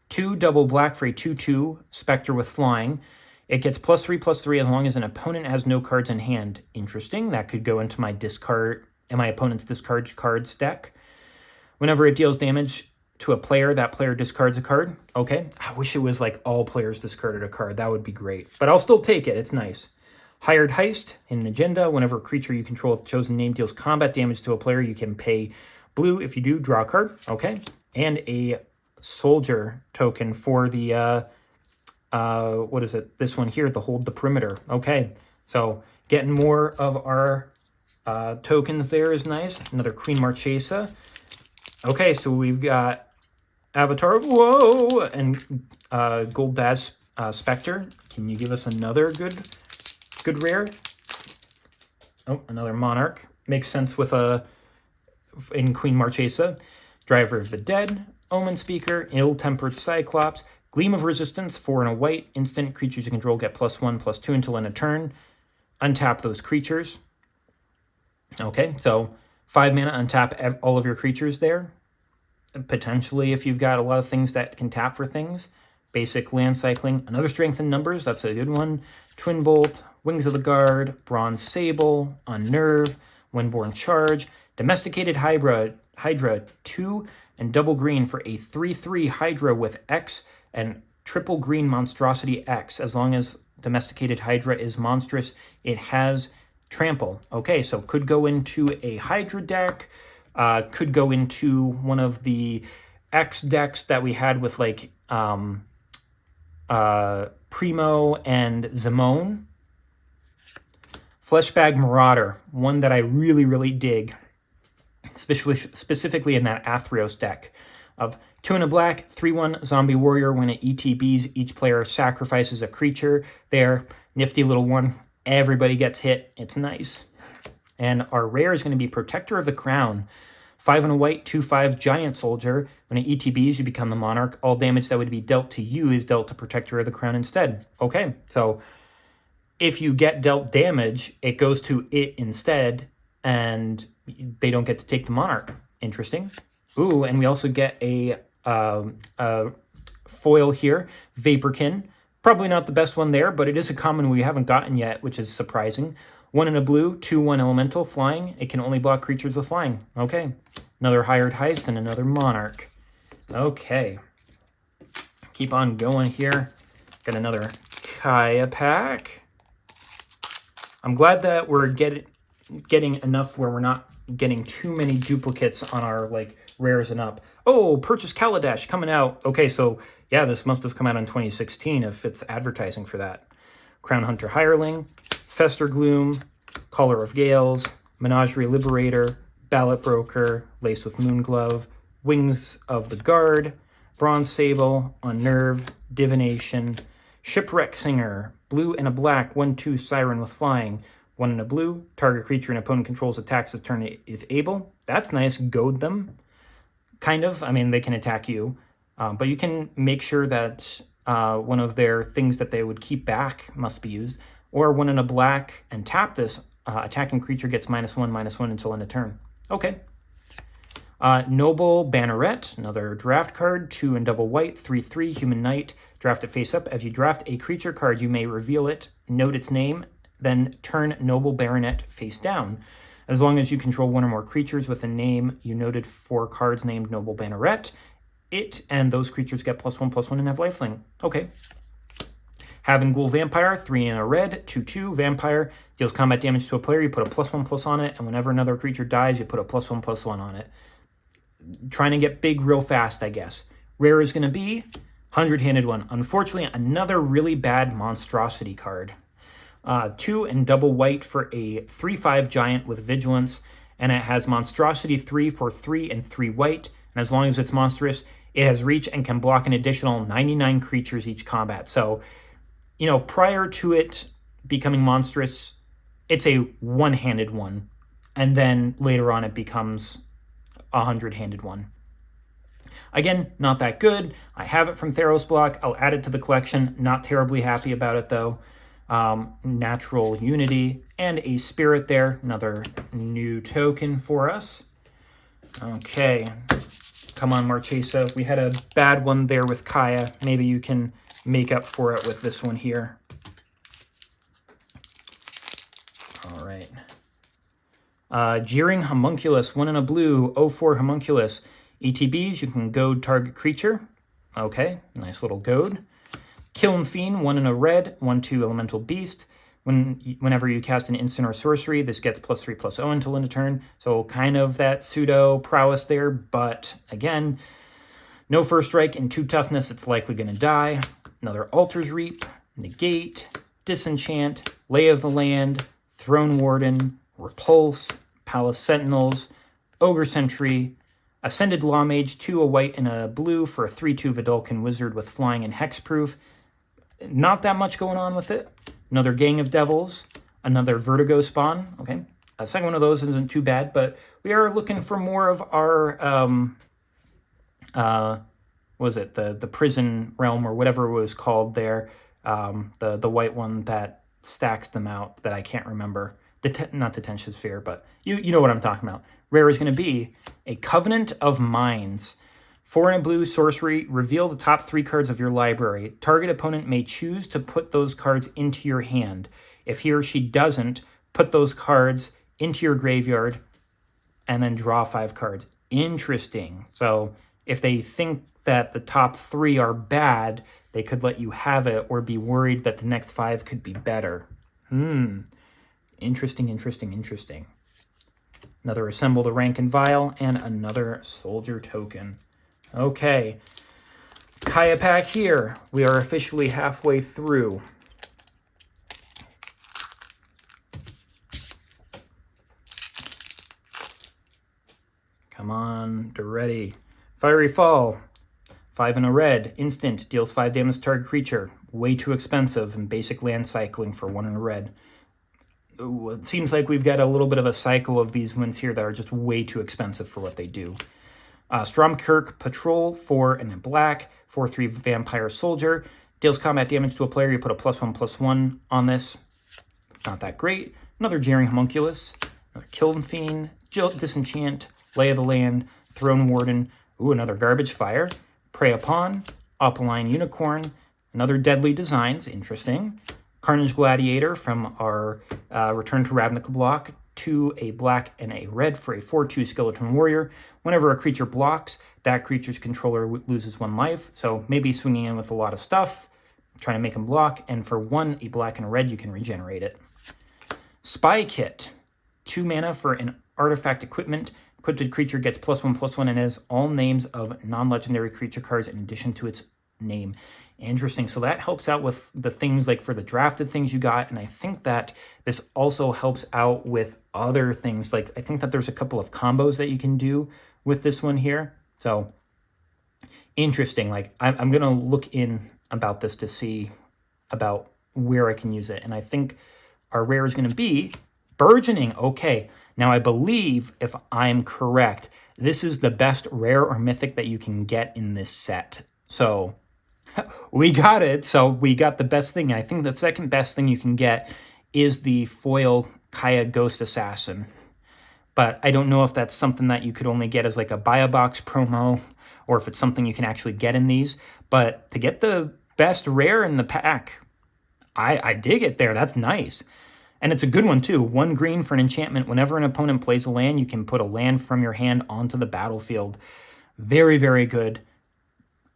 2 double black for a 2/2 Spectre with flying. It gets +3/+3 as long as an opponent has no cards in hand. Interesting. That could go into my discard... and my opponent's discard cards deck. Whenever it deals damage to a player, that player discards a card. Okay, I wish it was like all players discarded a card. That would be great. But I'll still take it. It's nice. Hired Heist, in an agenda. Whenever a creature you control with the chosen name deals combat damage to a player, you can pay blue. If you do, draw a card. Okay. And a soldier token for the, what is it? This one here, the Hold the Perimeter. Okay. So getting more of our tokens there is nice. Another Queen Marchesa. Okay, so we've got Avatar of Whoa and Gold Daz Spectre. Can you give us another good rare? Oh, another Monarch. Makes sense with in Queen Marchesa. Driver of the Dead, Omen Speaker, Ill-Tempered Cyclops, Gleam of Resistance, 4 and a white. Instant creatures you control get +1/+2 until end of turn. Untap those creatures. Okay, so 5 mana, untap all of your creatures there. Potentially, if you've got a lot of things that can tap for things. Basic land cycling. Another Strength in Numbers, that's a good one. Twin Bolt, Wings of the Guard, Bronze Sable, Unnerve, Windborne Charge, Domesticated Hydra, 2 and double green for a 3/3 Hydra with X and triple green Monstrosity X. As long as Domesticated Hydra is monstrous, it has Trample. Okay, so could go into a Hydra deck, could go into one of the X decks that we had with like Primo and Zimone. Fleshbag Marauder, one that I really, really dig, specifically in that Athreos deck of 2 and a black, 3/1 Zombie Warrior. When it ETBs, each player sacrifices a creature. There, nifty little one. Everybody gets hit. It's nice. And our rare is going to be Protector of the Crown. 5 and a white, 2/5 giant soldier. When it ETBs, you become the monarch. All damage that would be dealt to you is dealt to Protector of the Crown instead. Okay, so if you get dealt damage, it goes to it instead, and they don't get to take the monarch. Interesting. Ooh, and we also get a foil here, Vaporkin. Probably not the best one there, but it is a common we haven't gotten yet, which is surprising. 1 in a blue, 2/1 elemental, flying. It can only block creatures with flying. Okay. Another Hired Heist and another Monarch. Okay. Keep on going here. Got another Kaya pack. I'm glad that we're getting enough where we're not getting too many duplicates on our like rares and up. Oh, Purchase Kaladesh coming out. Okay, so yeah, this must have come out in 2016 if it's advertising for that. Crown Hunter Hireling, Fester Gloom, Caller of Gales, Menagerie Liberator, Ballot Broker, Lace with Moonglove, Wings of the Guard, Bronze Sable, Unnerve, Divination, Shipwreck Singer, blue and a black, 1/2 Siren with flying, 1 in a blue, target creature an opponent controls attacks this turn if able. That's nice. Goad them. Kind of. I mean, they can attack you. But you can make sure that one of their things that they would keep back must be used. Or 1 in a black and tap this. Attacking creature gets -1/-1 until end of turn. Okay. Noble Banneret, another draft card, 2 in double white, 3/3 Human Knight. Draft it face up. If you draft a creature card, you may reveal it, note its name, then turn Noble Baronet face down. As long as you control 1 or more creatures with a name you noted 4 cards named Noble Banneret, it and those creatures get +1/+1 and have lifelink. Okay. Having Ghoul Vampire, 3 in a red, 2/2 Vampire, deals combat damage to a player, you put a +1/+ on it, and whenever another creature dies, you put a +1/+1 on it. Trying to get big real fast, I guess. Rare is going to be 100-handed one. Unfortunately, another really bad monstrosity card. 2 in double white for a 3/5 giant with vigilance, and it has monstrosity 3 for 3 and 3 white, and as long as it's monstrous, it has reach and can block an additional 99 creatures each combat. So, you know, prior to it becoming monstrous, it's a one-handed one, and then later on it becomes a 100-handed one. Again, not that good. I have it from Theros Block. I'll add it to the collection. Not terribly happy about it, though. Natural Unity and a Spirit there. Another new token for us. Okay. Come on, Marchesa. We had a bad one there with Kaya. Maybe you can make up for it with this one here. All right. Jeering Homunculus, 1 in a blue, 0/4 Homunculus. ETBs, you can goad target creature. Okay, nice little goad. Kiln Fiend, 1 in a red, 1/2 Elemental Beast. Whenever you cast an instant or sorcery, this gets +3/+0 until end of turn. So kind of that pseudo prowess there, but again, no first strike and 2 toughness, it's likely going to die. Another Altar's Reap, Negate, Disenchant, Lay of the Land, Throne Warden, Repulse, Palace Sentinels, Ogre Sentry, Ascended Lawmage, 2 a white and a blue for a 3/2 Vidalcan Wizard with flying and hexproof. Not that much going on with it. Another Gang of Devils, another Vertigo Spawn. Okay, a second one of those isn't too bad, but we are looking for more of our, what was it, the Prison Realm or whatever it was called there, the white one that stacks them out that I can't remember. Not Detention Sphere, but you know what I'm talking about. Rare is going to be a Covenant of Minds. 4 in a blue sorcery, reveal the top 3 cards of your library. Target opponent may choose to put those cards into your hand. If he or she doesn't, put those cards into your graveyard and then draw 5 cards. Interesting. So if they think that the top 3 are bad, they could let you have it or be worried that the next 5 could be better. Interesting, interesting, interesting. Another Assemble the Rank and Vial, and another Soldier token. Okay. Kaya pack here. We are officially halfway through. Come on, they're ready. Fiery Fall. 5 in a red. Instant. Deals 5 damage to target creature. Way too expensive and basic land cycling for 1 in a red. it seems like we've got a little bit of a cycle of these ones here that are just way too expensive for what they do. Stromkirk Patrol, 4 and a black, 4/3 Vampire Soldier. Deals combat damage to a player. You put a +1/+1 on this. Not that great. Another Jeering Homunculus. Another Kiln Fiend. Disenchant. Lay of the Land. Throne Warden. Ooh, another Garbage Fire. Prey Upon. Opaline Unicorn. Another Deadly Designs. Interesting. Carnage Gladiator from our Return to Ravnica block. 2, a black, and a red for a 4/2 Skeleton Warrior. Whenever a creature blocks, that creature's controller loses 1 life. So maybe swinging in with a lot of stuff, trying to make them block. And for 1, a black and a red, you can regenerate it. Spy Kit. 2 mana for an artifact equipment. Equipped creature gets +1/+1 and has all names of non-legendary creature cards in addition to its name. Interesting. So that helps out with the things like for the drafted things you got. And I think that this also helps out with other things. Like I think that there's a couple of combos that you can do with this one here. So interesting. Like I'm going to look in about this to see about where I can use it. And I think our rare is going to be Burgeoning. Okay. Now I believe if I'm correct, this is the best rare or mythic that you can get in this set. So we got it. So we got the best thing. I think the second best thing you can get is the foil Kaya Ghost Assassin. But I don't know if that's something that you could only get as like a buy a box promo or if it's something you can actually get in these. But to get the best rare in the pack, I dig it there. That's nice. And it's a good one too. 1 green for an enchantment. Whenever an opponent plays a land, you can put a land from your hand onto the battlefield. Very, very good.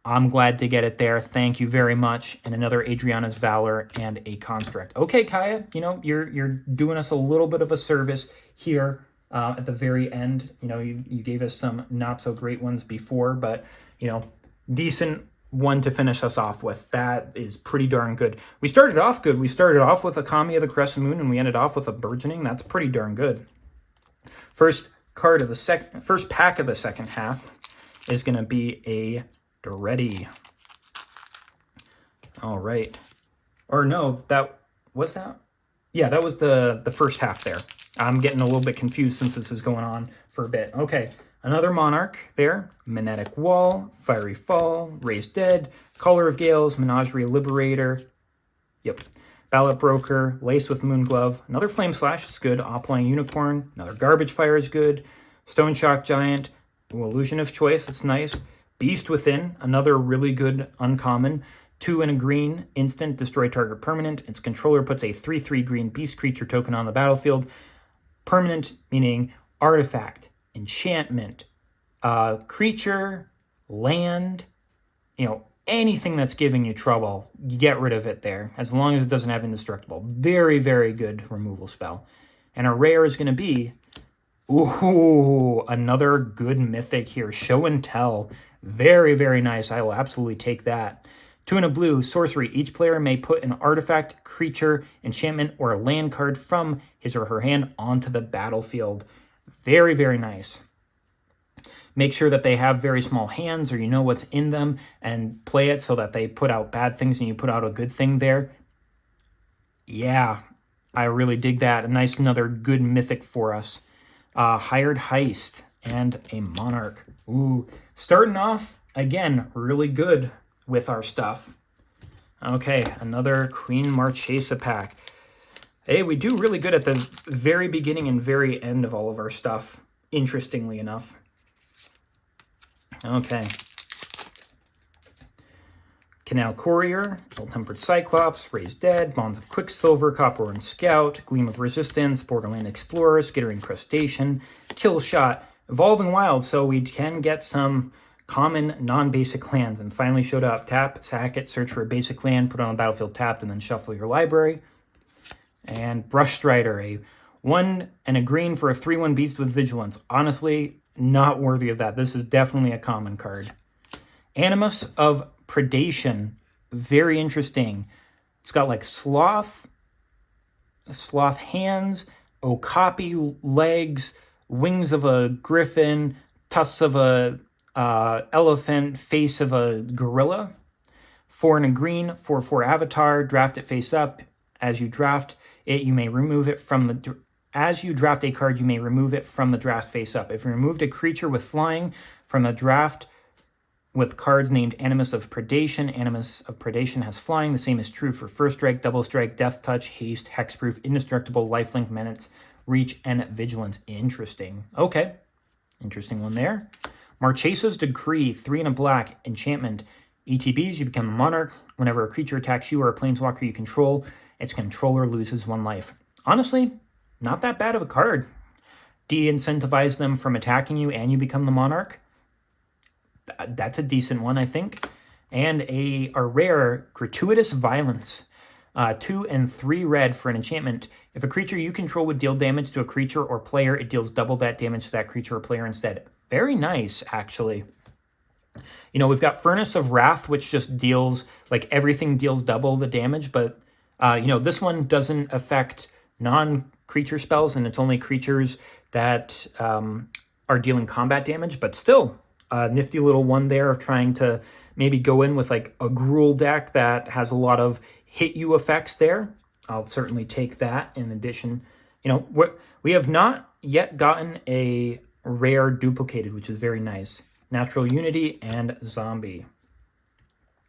I'm glad to get it there. Thank you very much. And another Adriana's Valor and a Construct. Okay, Kaya, you know, you're doing us a little bit of a service here at the very end. You know, you gave us some not so great ones before, but, you know, decent one to finish us off with. That is pretty darn good. We started off good. We started off with a Kami of the Crescent Moon and we ended off with a Burgeoning. That's pretty darn good. First pack of the second half is going to be a Ready. All right. Or no, that was that? Yeah, that was the first half there. I'm getting a little bit confused since this is going on for a bit. Okay, another Monarch there. Magnetic Wall, Fiery Fall, Raised Dead, Caller of Gales, Menagerie Liberator. Yep. Ballot Broker, Lace with Moonglove. Another Flame Slash is good. Opaline Unicorn. Another Garbage Fire is good. Stone Shock Giant. Ooh, Illusion of Choice, that's nice. Beast Within, another really good uncommon. 2 and a green, instant, destroy target permanent. Its controller puts a 3/3 green beast creature token on the battlefield. Permanent, meaning artifact, enchantment, creature, land, you know, anything that's giving you trouble, you get rid of it there, as long as it doesn't have indestructible. Very, very good removal spell. And our rare is going to be, ooh, another good mythic here. Show and Tell. Very, very nice. I will absolutely take that. 2 and a blue, sorcery. Each player may put an artifact, creature, enchantment, or a land card from his or her hand onto the battlefield. Very, very nice. Make sure that they have very small hands or you know what's in them and play it so that they put out bad things and you put out a good thing there. Yeah, I really dig that. A nice, another good mythic for us. Hired Heist and a Monarch. Ooh, starting off, again, really good with our stuff. Okay, another Queen Marchesa pack. Hey, we do really good at the very beginning and very end of all of our stuff, interestingly enough. Okay. Canal Courier, Ill-Tempered Cyclops, Raised Dead, Bonds of Quicksilver, Copperhorn Scout, Gleam of Resistance, Borderland Explorer, Skittering Crustacean, Kill Shot, Evolving Wild, so we can get some common non-basic lands. And finally showed up. Tap, sack it, search for a basic land, put it on the battlefield tapped, and then shuffle your library. And Brush Strider, a 1 and a green for a 3/1 Beast with Vigilance. Honestly, not worthy of that. This is definitely a common card. Animus of Predation, very interesting. It's got like sloth hands, okapi legs, wings of a griffin, tusks of a elephant, face of a gorilla. 4 and a green, 4/4 avatar, draft it face up. As you draft, You may remove it from the... As you draft a card, you may remove it from the draft face up. If you removed a creature with flying from the draft with cards named Animus of Predation has flying. The same is true for First Strike, Double Strike, Death Touch, Haste, Hexproof, Indestructible, Lifelink, Menace, Reach, and Vigilance. Interesting. Okay. Interesting one there. Marchesa's Decree, 3 and a black, enchantment. ETBs, you become a monarch. Whenever a creature attacks you or a planeswalker you control, its controller loses 1 life. Honestly, not that bad of a card. De-incentivize them from attacking you and you become the monarch. That's a decent one, I think. And a rare Gratuitous Violence. 2 and 3 red for an enchantment. If a creature you control would deal damage to a creature or player, it deals double that damage to that creature or player instead. Very nice, actually. You know, we've got Furnace of Wrath, which just deals, like, everything deals double the damage, but, you know, this one doesn't affect non-creature spells, and it's only creatures that are dealing combat damage, but still, a nifty little one there of trying to maybe go in with, like, a Gruul deck that has a lot of hit you effects there. I'll certainly take that. In addition, you know, we have not yet gotten a rare duplicated, which is very nice. Natural Unity and Zombie.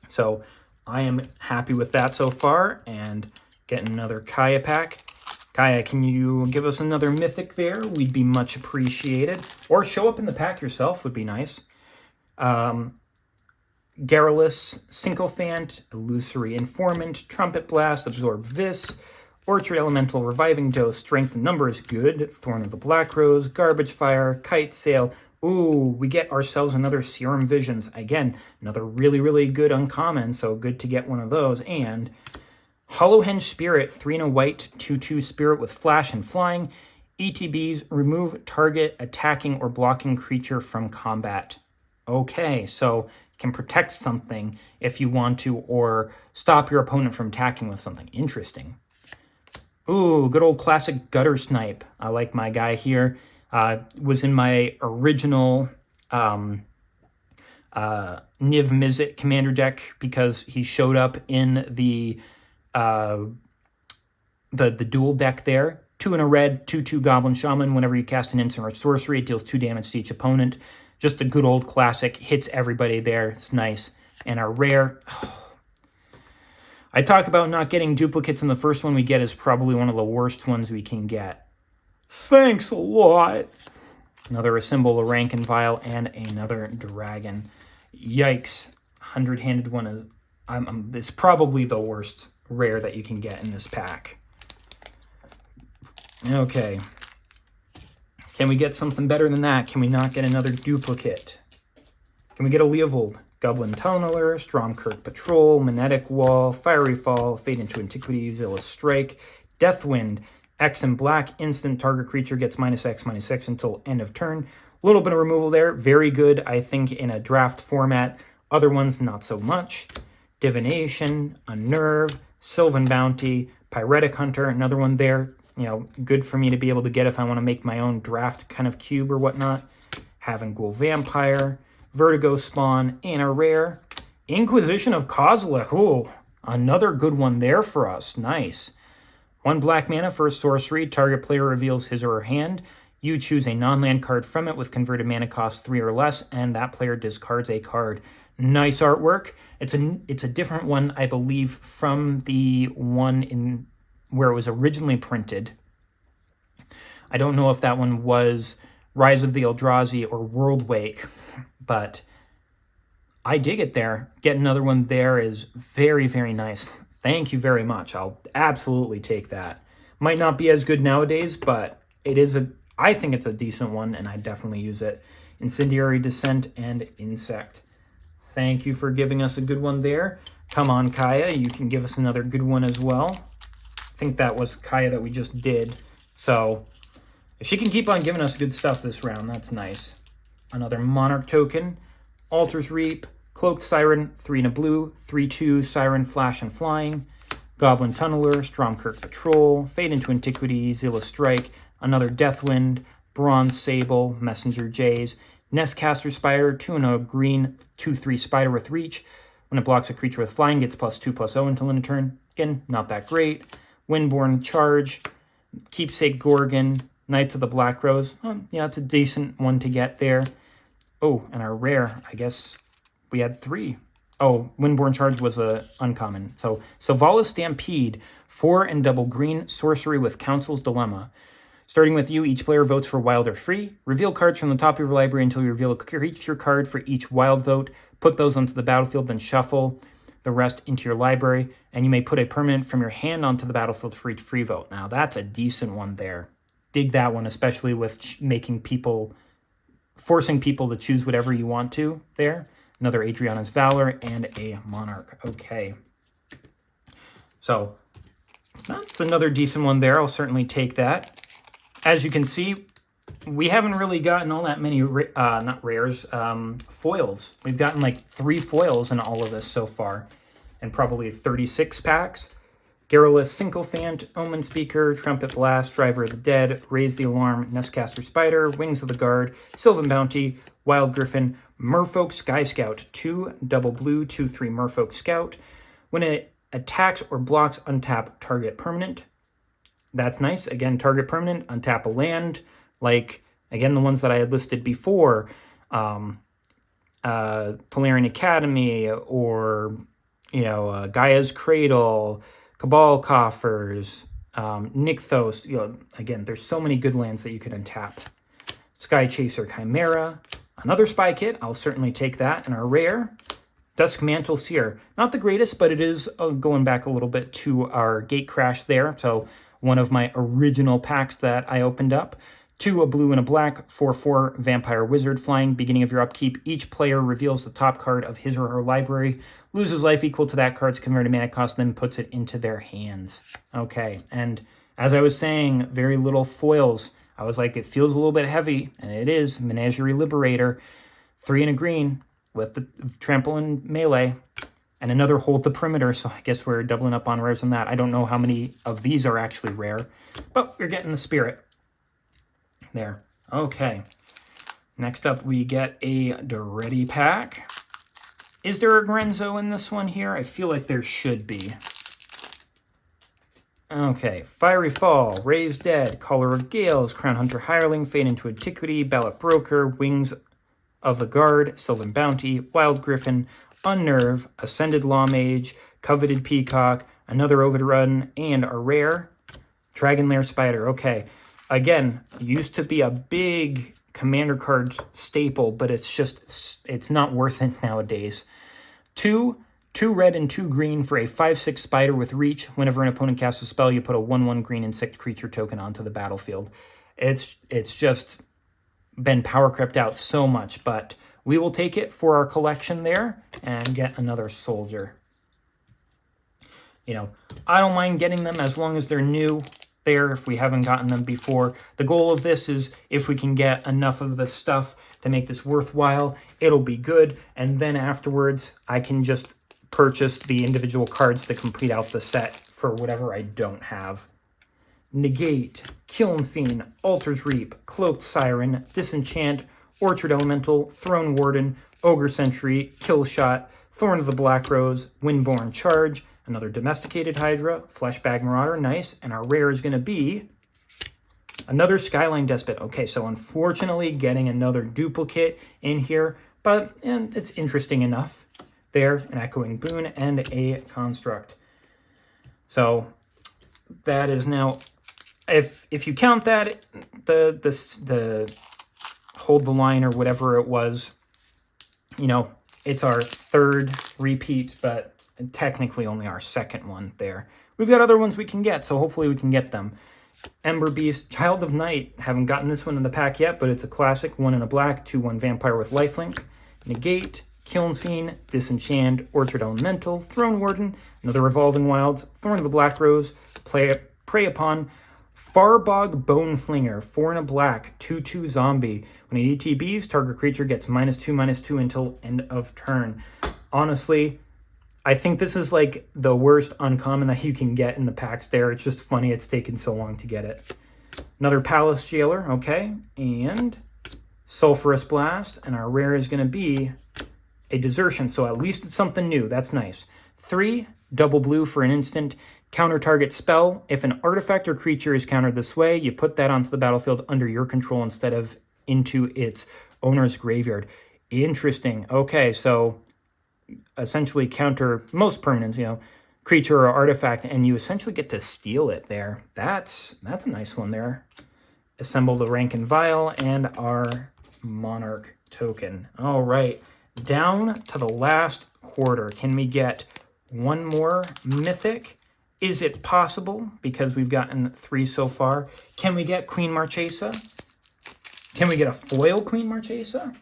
So I am happy with that so far, and getting another Kaya pack. Kaya, can you give us another mythic there? We'd be much appreciated. Or show up in the pack yourself would be nice. Garrulous Sycophant, Illusory Informant, Trumpet Blast, Absorb Vis, Orchard Elemental, Reviving Dose, Strength and Numbers, good. Thorn of the Black Rose, Garbage Fire, Kite Sail. Ooh, we get ourselves another Serum Visions. Again, another really, really good uncommon, so good to get one of those. And Hollowhenge Spirit, 3 and a white, 2/2 Spirit with Flash and Flying. ETBs, remove target attacking or blocking creature from combat. Okay, so can protect something if you want to, or stop your opponent from attacking with something. Interesting. Ooh, good old classic Gutter Snipe. I like my guy here. Was in my original Niv Mizzet commander deck because he showed up in the dual deck there. 2 and a red, 2/2 Goblin Shaman. Whenever you cast an instant or sorcery, it deals 2 damage to each opponent. Just a good old classic. Hits everybody there. It's nice. And our rare... I talk about not getting duplicates, and the first one we get is probably one of the worst ones we can get. Thanks a lot. Another symbol, a Rank and Vile, and another dragon. Yikes. 100-handed one is... it's probably the worst rare that you can get in this pack. Okay. Can we get something better than that? Can we not get another duplicate? Can we get a Leovold? Goblin Tunneler, Stromkirk Patrol, Magnetic Wall, Fiery Fall, Fade into Antiquity, Zealous Strike, Deathwind, X and black, instant target creature gets -X/-X until end of turn. A little bit of removal there. Very good, I think, in a draft format. Other ones, not so much. Divination, Unnerve, Sylvan Bounty, Pyretic Hunter, another one there. You know, good for me to be able to get if I want to make my own draft kind of cube or whatnot. Havenghoul Vampire, Vertigo Spawn, and a rare Inquisition of Kozilek. Ooh, another good one there for us. Nice. 1 black mana for a sorcery. Target player reveals his or her hand. You choose a non-land card from it with converted mana cost 3 or less, and that player discards a card. Nice artwork. It's a different one, I believe, from the one in where it was originally printed. I don't know if that one was Rise of the Eldrazi or Worldwake, but I dig it there. Get another one there is very, very nice. Thank you very much. I'll absolutely take that. Might not be as good nowadays, but it is I think it's a decent one, and I definitely use it. Incendiary Descent and Insect. Thank you for giving us a good one there. Come on, Kaya. You can give us another good one as well. I think that was Kaya that we just did. So if she can keep on giving us good stuff this round, that's nice. Another Monarch token. Altar's Reap. Cloaked Siren, 3 and a blue. 3/2 Siren, Flash and Flying. Goblin Tunneler, Stromkirk Patrol. Fade into Antiquity, Zealous Strike. Another Deathwind. Bronze Sable, Messenger Jays. Nestcaster Spider, 2 and a green. 2/3 Spider with Reach. When it blocks a creature with Flying, gets +2/+0 until end of turn. Again, not that great. Windborne Charge, Keepsake Gorgon, Knights of the Black Rose. Yeah, it's a decent one to get there. Oh, and our rare, I guess we had 3. Oh, Windborne Charge was a uncommon. So Savala's Stampede, 4 and double green, sorcery with Council's Dilemma. Starting with you, each player votes for wild or free. Reveal cards from the top of your library until you reveal a creature card for each wild vote. Put those onto the battlefield, then shuffle the rest into your library. And you may put a permanent from your hand onto the battlefield for each free vote. Now, that's a decent one there. Dig that one, especially with forcing people to choose whatever you want to there. Another Adriana's Valor and a Monarch. Okay. So that's another decent one there. I'll certainly take that. As you can see, we haven't really gotten all that many, not rares, foils. We've gotten like 3 foils in all of this so far, and probably 36 packs. Garrulous Sycophant, Omen Speaker, Trumpet Blast, Driver of the Dead, Raise the Alarm, Nestcaster Spider, Wings of the Guard, Sylvan Bounty, Wild Griffin, Merfolk Sky Scout, 2 double blue, 2/3 Merfolk Scout. When it attacks or blocks, untap target permanent. That's nice. Again, target permanent, untap a land. Like, again, the ones that I had listed before, Polarian Academy, or, Gaia's Cradle, Cabal Coffers, Nykthos. Again, there's so many good lands that you can untap. Sky Chaser Chimera, another Spy Kit. I'll certainly take that. And our rare, Dusk Mantle Seer. Not the greatest, but it is going back a little bit to our Gate Crash there. So one of my original packs that I opened up. 2, a blue and a black, 4/4 Vampire Wizard flying. Beginning of your upkeep, each player reveals the top card of his or her library, loses life equal to that card's converted mana cost, then puts it into their hands. Okay, and as I was saying, very little foils. I was like, it feels a little bit heavy, and it is. Menagerie Liberator, 3 and a green with the trample and melee, and another Hold the Perimeter, so I guess we're doubling up on rares on that. I don't know how many of these are actually rare, but we're getting the spirit. There. Okay. Next up, we get a Doretti pack. Is there a Grenzo in this one here? I feel like there should be. Okay. Fiery Fall, Raise Dead, Caller of Gales, Crown Hunter Hireling, Fade into Antiquity, Ballot Broker, Wings of the Guard, Sylvan Bounty, Wild Griffin, Unnerve, Ascended Lawmage, Coveted Peacock, another Overrun, and a rare Dragonlair Spider. Okay. Again, used to be a big commander card staple, but it's not worth it nowadays. 2 red and 2 green for a 5/6 spider with reach. Whenever an opponent casts a spell, you put a 1/1 green insect creature token onto the battlefield. It's just been power crept out so much, but we will take it for our collection there and get another soldier. I don't mind getting them as long as they're new there if we haven't gotten them before. The goal of this is if we can get enough of the stuff to make this worthwhile, it'll be good, and then afterwards I can just purchase the individual cards to complete out the set for whatever I don't have. Negate, Kiln Fiend, Altar's Reap, Cloaked Siren, Disenchant, Orchard Elemental, Throne Warden, Ogre Sentry, Killshot, Thorn of the Black Rose, Windborne Charge, another Domesticated Hydra, Fleshbag Marauder, nice, and our rare is going to be another Skyline Despot. Okay, so unfortunately getting another duplicate in here, but it's interesting enough. There, an Echoing Boon and a Construct. So that is now, if you count that, the Hold the Line or whatever it was, it's our 3rd repeat, but technically only our 2nd one there. We've got other ones we can get, so hopefully we can get them. Ember Beast, Child of Night. Haven't gotten this one in the pack yet, but it's a classic. 1 and a black, 2/1 Vampire with Lifelink. Negate, Kiln Fiend, Disenchant, Orchard Elemental, Throne Warden, another Revolving Wilds, Thorn of the Black Rose, Prey Upon, Farbog Bone Flinger, 4 and a black, 2/2 zombie. When it ETBs, target creature gets -2/-2 until end of turn. Honestly, I think this is like the worst uncommon that you can get in the packs there. It's just funny it's taken so long to get it. Another Palace Jailer, okay, and Sulphurous Blast, and our rare is going to be a Desertion, so at least it's something new. That's nice. 3 double blue for an instant. Counter target spell. If an artifact or creature is countered this way, you put that onto the battlefield under your control instead of into its owner's graveyard. Interesting. Okay, so essentially counter most permanents, creature or artifact, and you essentially get to steal it there. That's a nice one there. Assemble the Rank and Vial and our Monarch token. All right, down to the last quarter. Can we get one more mythic? Is it possible? Because we've gotten 3 so far. Can we get Queen Marchesa? Can we get a foil Queen Marchesa?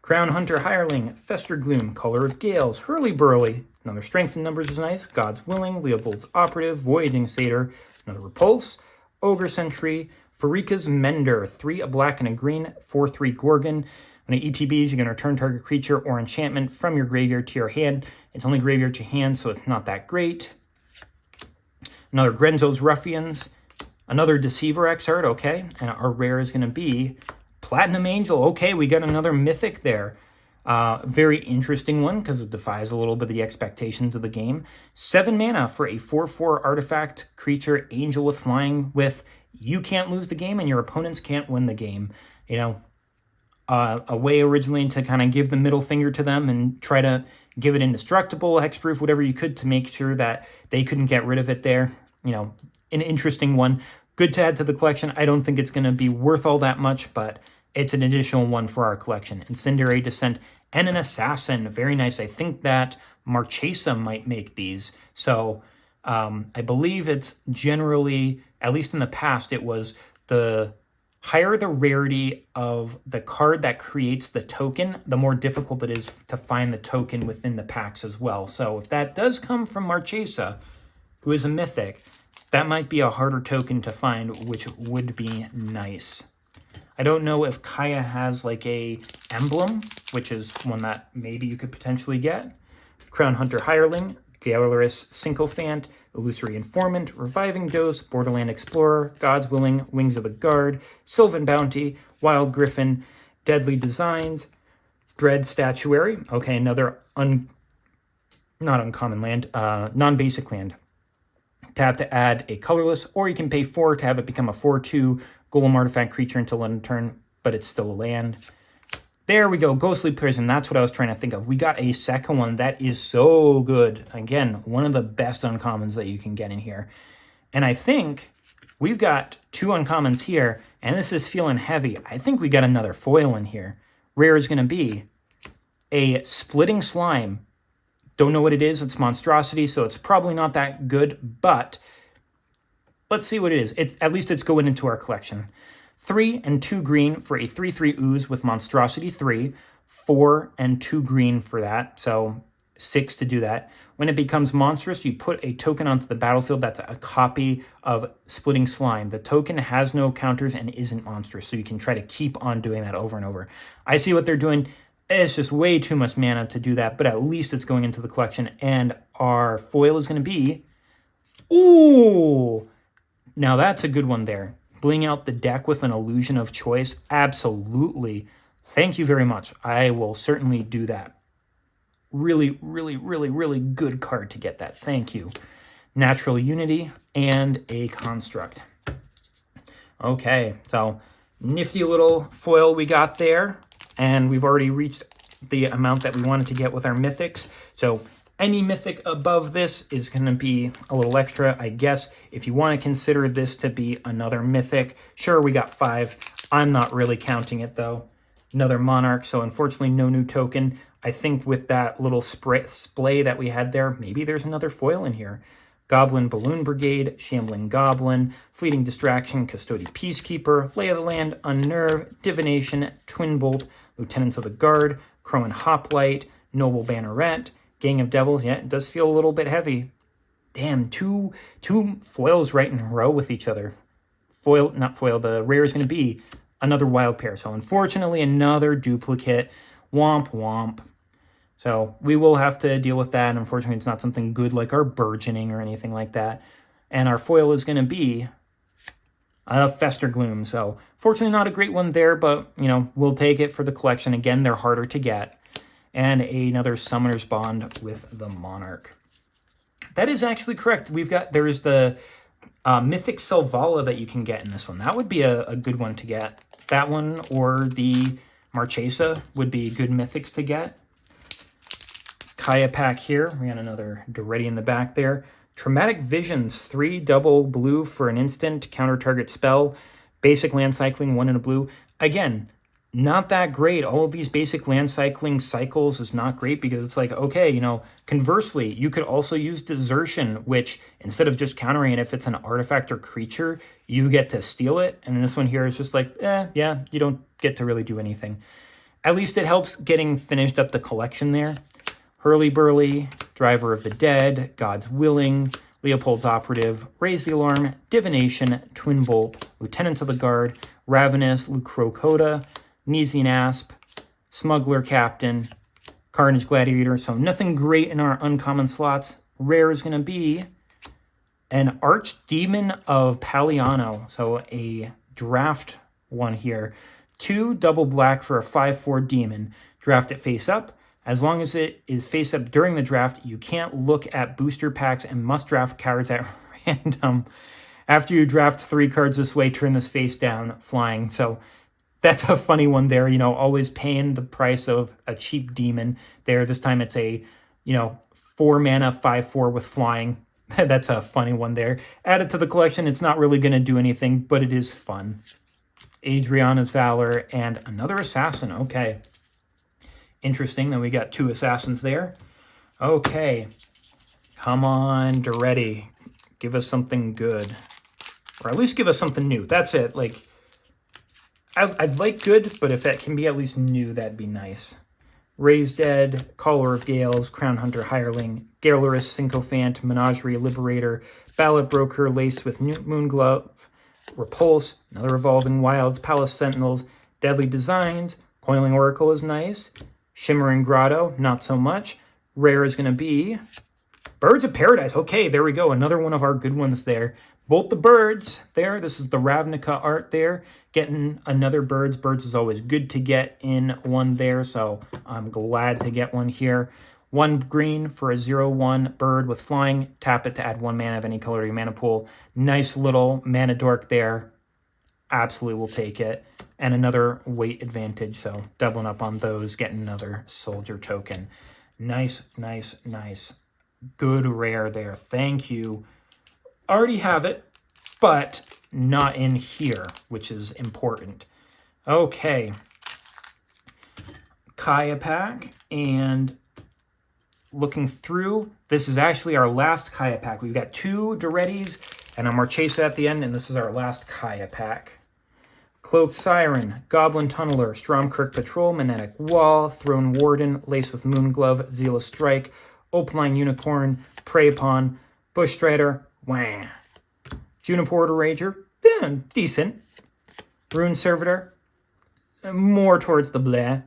Crown Hunter Hireling, Fester Gloom, Color of Gales, Hurly Burly, another Strength in Numbers is nice, God's Willing, Leovold's Operative, Voyaging Satyr, another Repulse, Ogre Sentry, Farika's Mender, 3 a black and a green, 4/3 Gorgon. When it ETBs, you can return target creature or enchantment from your graveyard to your hand. It's only graveyard to hand, so it's not that great. Another Grenzo's Ruffians, another Deceiver Exart, okay, and our rare is going to be Platinum Angel. Okay, we got another mythic there. Very interesting one because it defies a little bit of the expectations of the game. 7 mana for a 4/4 artifact creature, angel with flying with you can't lose the game and your opponents can't win the game. A way originally to kind of give the middle finger to them and try to give it indestructible, hexproof, whatever you could to make sure that they couldn't get rid of it there. An interesting one. Good to add to the collection. I don't think it's going to be worth all that much, but it's an additional one for our collection. Incendiary Descent and an Assassin. Very nice. I think that Marchesa might make these. So I believe it's generally, at least in the past, it was the higher the rarity of the card that creates the token, the more difficult it is to find the token within the packs as well. So if that does come from Marchesa, who is a mythic, that might be a harder token to find, which would be nice. I don't know if Kaya has like a emblem, which is one that maybe you could potentially get. Crown Hunter Hireling, Gallerist Sycophant, Illusory Informant, Reviving Dose, Borderland Explorer, God's Willing, Wings of the Guard, Sylvan Bounty, Wild Griffin, Deadly Designs, Dread Statuary. Okay, another not uncommon land, non-basic land. Tap to add a colorless, or you can pay 4 to have it become a 4/2 Golem artifact creature until end of turn, but it's still a land. There we go, Ghostly Prison. That's what I was trying to think of. We got a second one that is so good. Again, one of the best uncommons that you can get in here. And I think we've got 2 uncommons here, and this is feeling heavy. I think we got another foil in here. Rare is going to be a Splitting Slime. Don't know what it is. It's monstrosity, so it's probably not that good, but let's see what it is. At least it's going into our collection. 3 and 2 green for a 3/3 ooze with monstrosity 3. 4 and 2 green for that, so 6 to do that. When it becomes monstrous, you put a token onto the battlefield that's a copy of Splitting Slime. The token has no counters and isn't monstrous, so you can try to keep on doing that over and over. I see what they're doing. It's just way too much mana to do that, but at least it's going into the collection, and our foil is going to be... Ooh! Now that's a good one there. Bling out the deck with an illusion of choice. Absolutely. Thank you very much. I will certainly do that. Really, really, really, really good card to get that. Thank you. Natural Unity and a Construct. Okay, so nifty little foil we got there. And we've already reached the amount that we wanted to get with our mythics. So any mythic above this is going to be a little extra, I guess. If you want to consider this to be another mythic, sure, we got 5. I'm not really counting it, though. Another Monarch, so unfortunately no new token. I think with that little splay that we had there, maybe there's another foil in here. Goblin Balloon Brigade, Shambling Goblin, Fleeting Distraction, Custody Peacekeeper, Lay of the Land, Unnerve, Divination, Twin Bolt, Lieutenants of the Guard, Crowan Hoplite, Noble Banneret, Gang of Devils. Yeah, it does feel a little bit heavy. Damn, two foils right in a row with each other. The rare is going to be another wild pair. So unfortunately, another duplicate. Womp womp. So we will have to deal with that. Unfortunately, it's not something good like our Burgeoning or anything like that. And our foil is going to be a Fester Gloom. So fortunately, not a great one there, but, we'll take it for the collection. Again, they're harder to get. And another Summoner's Bond with the Monarch. That is actually correct. There is the Mythic Selvala that you can get in this one. That would be a good one to get. That one or the Marchesa would be good mythics to get. Kaya pack here. We got another Doretti in the back there. Traumatic Visions, 3 double blue for an instant, counter target spell. Basic land cycling, 1 in a blue. Again, not that great. All of these basic land cycling cycles is not great because it's like, okay, you know, conversely, you could also use Desertion, which instead of just countering it, if it's an artifact or creature, you get to steal it. And this one here is just like, yeah, you don't get to really do anything. At least it helps getting finished up the collection there. Hurly-Burly, Driver of the Dead, God's Willing, Leopold's Operative, Raise the Alarm, Divination, Twin Bolt, Lieutenants of the Guard, Ravenous, Lucrocoda, Nesian Asp, Smuggler Captain, Carnage Gladiator. So nothing great in our uncommon slots. Rare is going to be an Archdemon of Paliano. So a draft one here. 2 double black for a 5/4 demon. Draft it face up. As long as it is face up during the draft, you can't look at booster packs and must draft cards at random. After you draft 3 cards this way, turn this face down, flying. So that's a funny one there, you know, always paying the price of a cheap demon there. This time it's a, you know, 4 mana, 5/4 with flying. That's a funny one there. Add it to the collection. It's not really going to do anything, but it is fun. Adriana's Valor and another Assassin. Okay. Interesting that we got 2 assassins there. Okay. Come on, Doretti. Give us something good. Or at least give us something new. That's it. Like, I'd like good, but if that can be at least new, that'd be nice. Raised Dead, Caller of Gales, Crown Hunter Hireling, Garrulous Sycophant, Menagerie Liberator, Ballot Broker, Laced with Moonglove, Repulse, another Evolving Wilds, Palace Sentinels, Deadly Designs, Coiling Oracle is nice. Shimmering Grotto, not so much. Rare is going to be Birds of Paradise. Okay, there we go. Another one of our good ones there. Both the birds there. This is the Ravnica art there. Getting another birds. Birds is always good to get in one there, so I'm glad to get one here. 1 green for a 0/1 bird with flying. Tap it to add 1 mana of any color to your mana pool. Nice little mana dork there. Absolutely will take it. And another weight advantage, so doubling up on those, getting another soldier token. Nice, nice, nice. Good rare there. Thank you. Already have it, but not in here, which is important. Okay. Kaya pack, and looking through, this is actually our last Kaya pack. We've got 2 Dorettis and a Marchesa at the end, and this is our last Kaya pack. Cloaked Siren, Goblin Tunneler, Stromkirk Patrol, Magnetic Wall, Throne Warden, Lace with Moonglove, Zealous Strike, Opaline Unicorn, Prey Pawn, Bush Strider, wah. Juniper Rager, decent. Rune Servitor, more towards the bleh.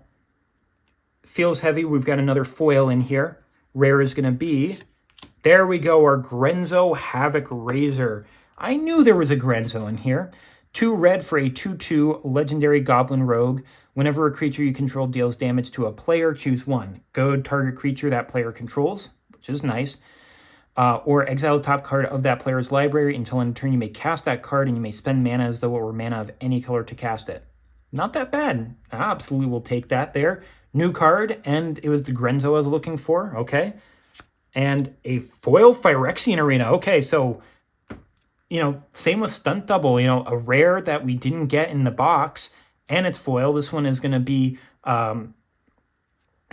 Feels heavy, we've got another foil in here. Rare is going to be, there we go, our Grenzo Havoc Razor. I knew there was a Grenzo in here. 2 red for a 2/2 legendary Goblin Rogue. Whenever a creature you control deals damage to a player, choose 1. Go to target creature that player controls, which is nice. Or exile the top card of that player's library. Until end of turn, you may cast that card, and you may spend mana as though it were mana of any color to cast it. Not that bad. I absolutely will take that there. New card, and it was the Grenzo I was looking for. Okay. And a foil Phyrexian Arena. Okay, so, you know, same with Stunt Double. You know, a rare that we didn't get in the box, and it's foil. This one is going to be,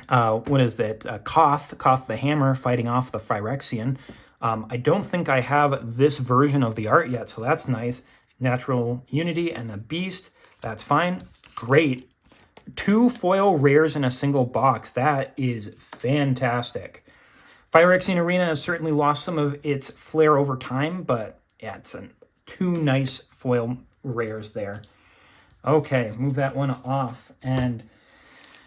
what is that? Koth the Hammer fighting off the Phyrexian. I don't think I have this version of the art yet, so that's nice. Natural Unity and a Beast. That's fine. Great. 2 foil rares in a single box. That is fantastic. Phyrexian Arena has certainly lost some of its flair over time, but yeah, it's 2 nice foil rares there. Okay, move that one off. And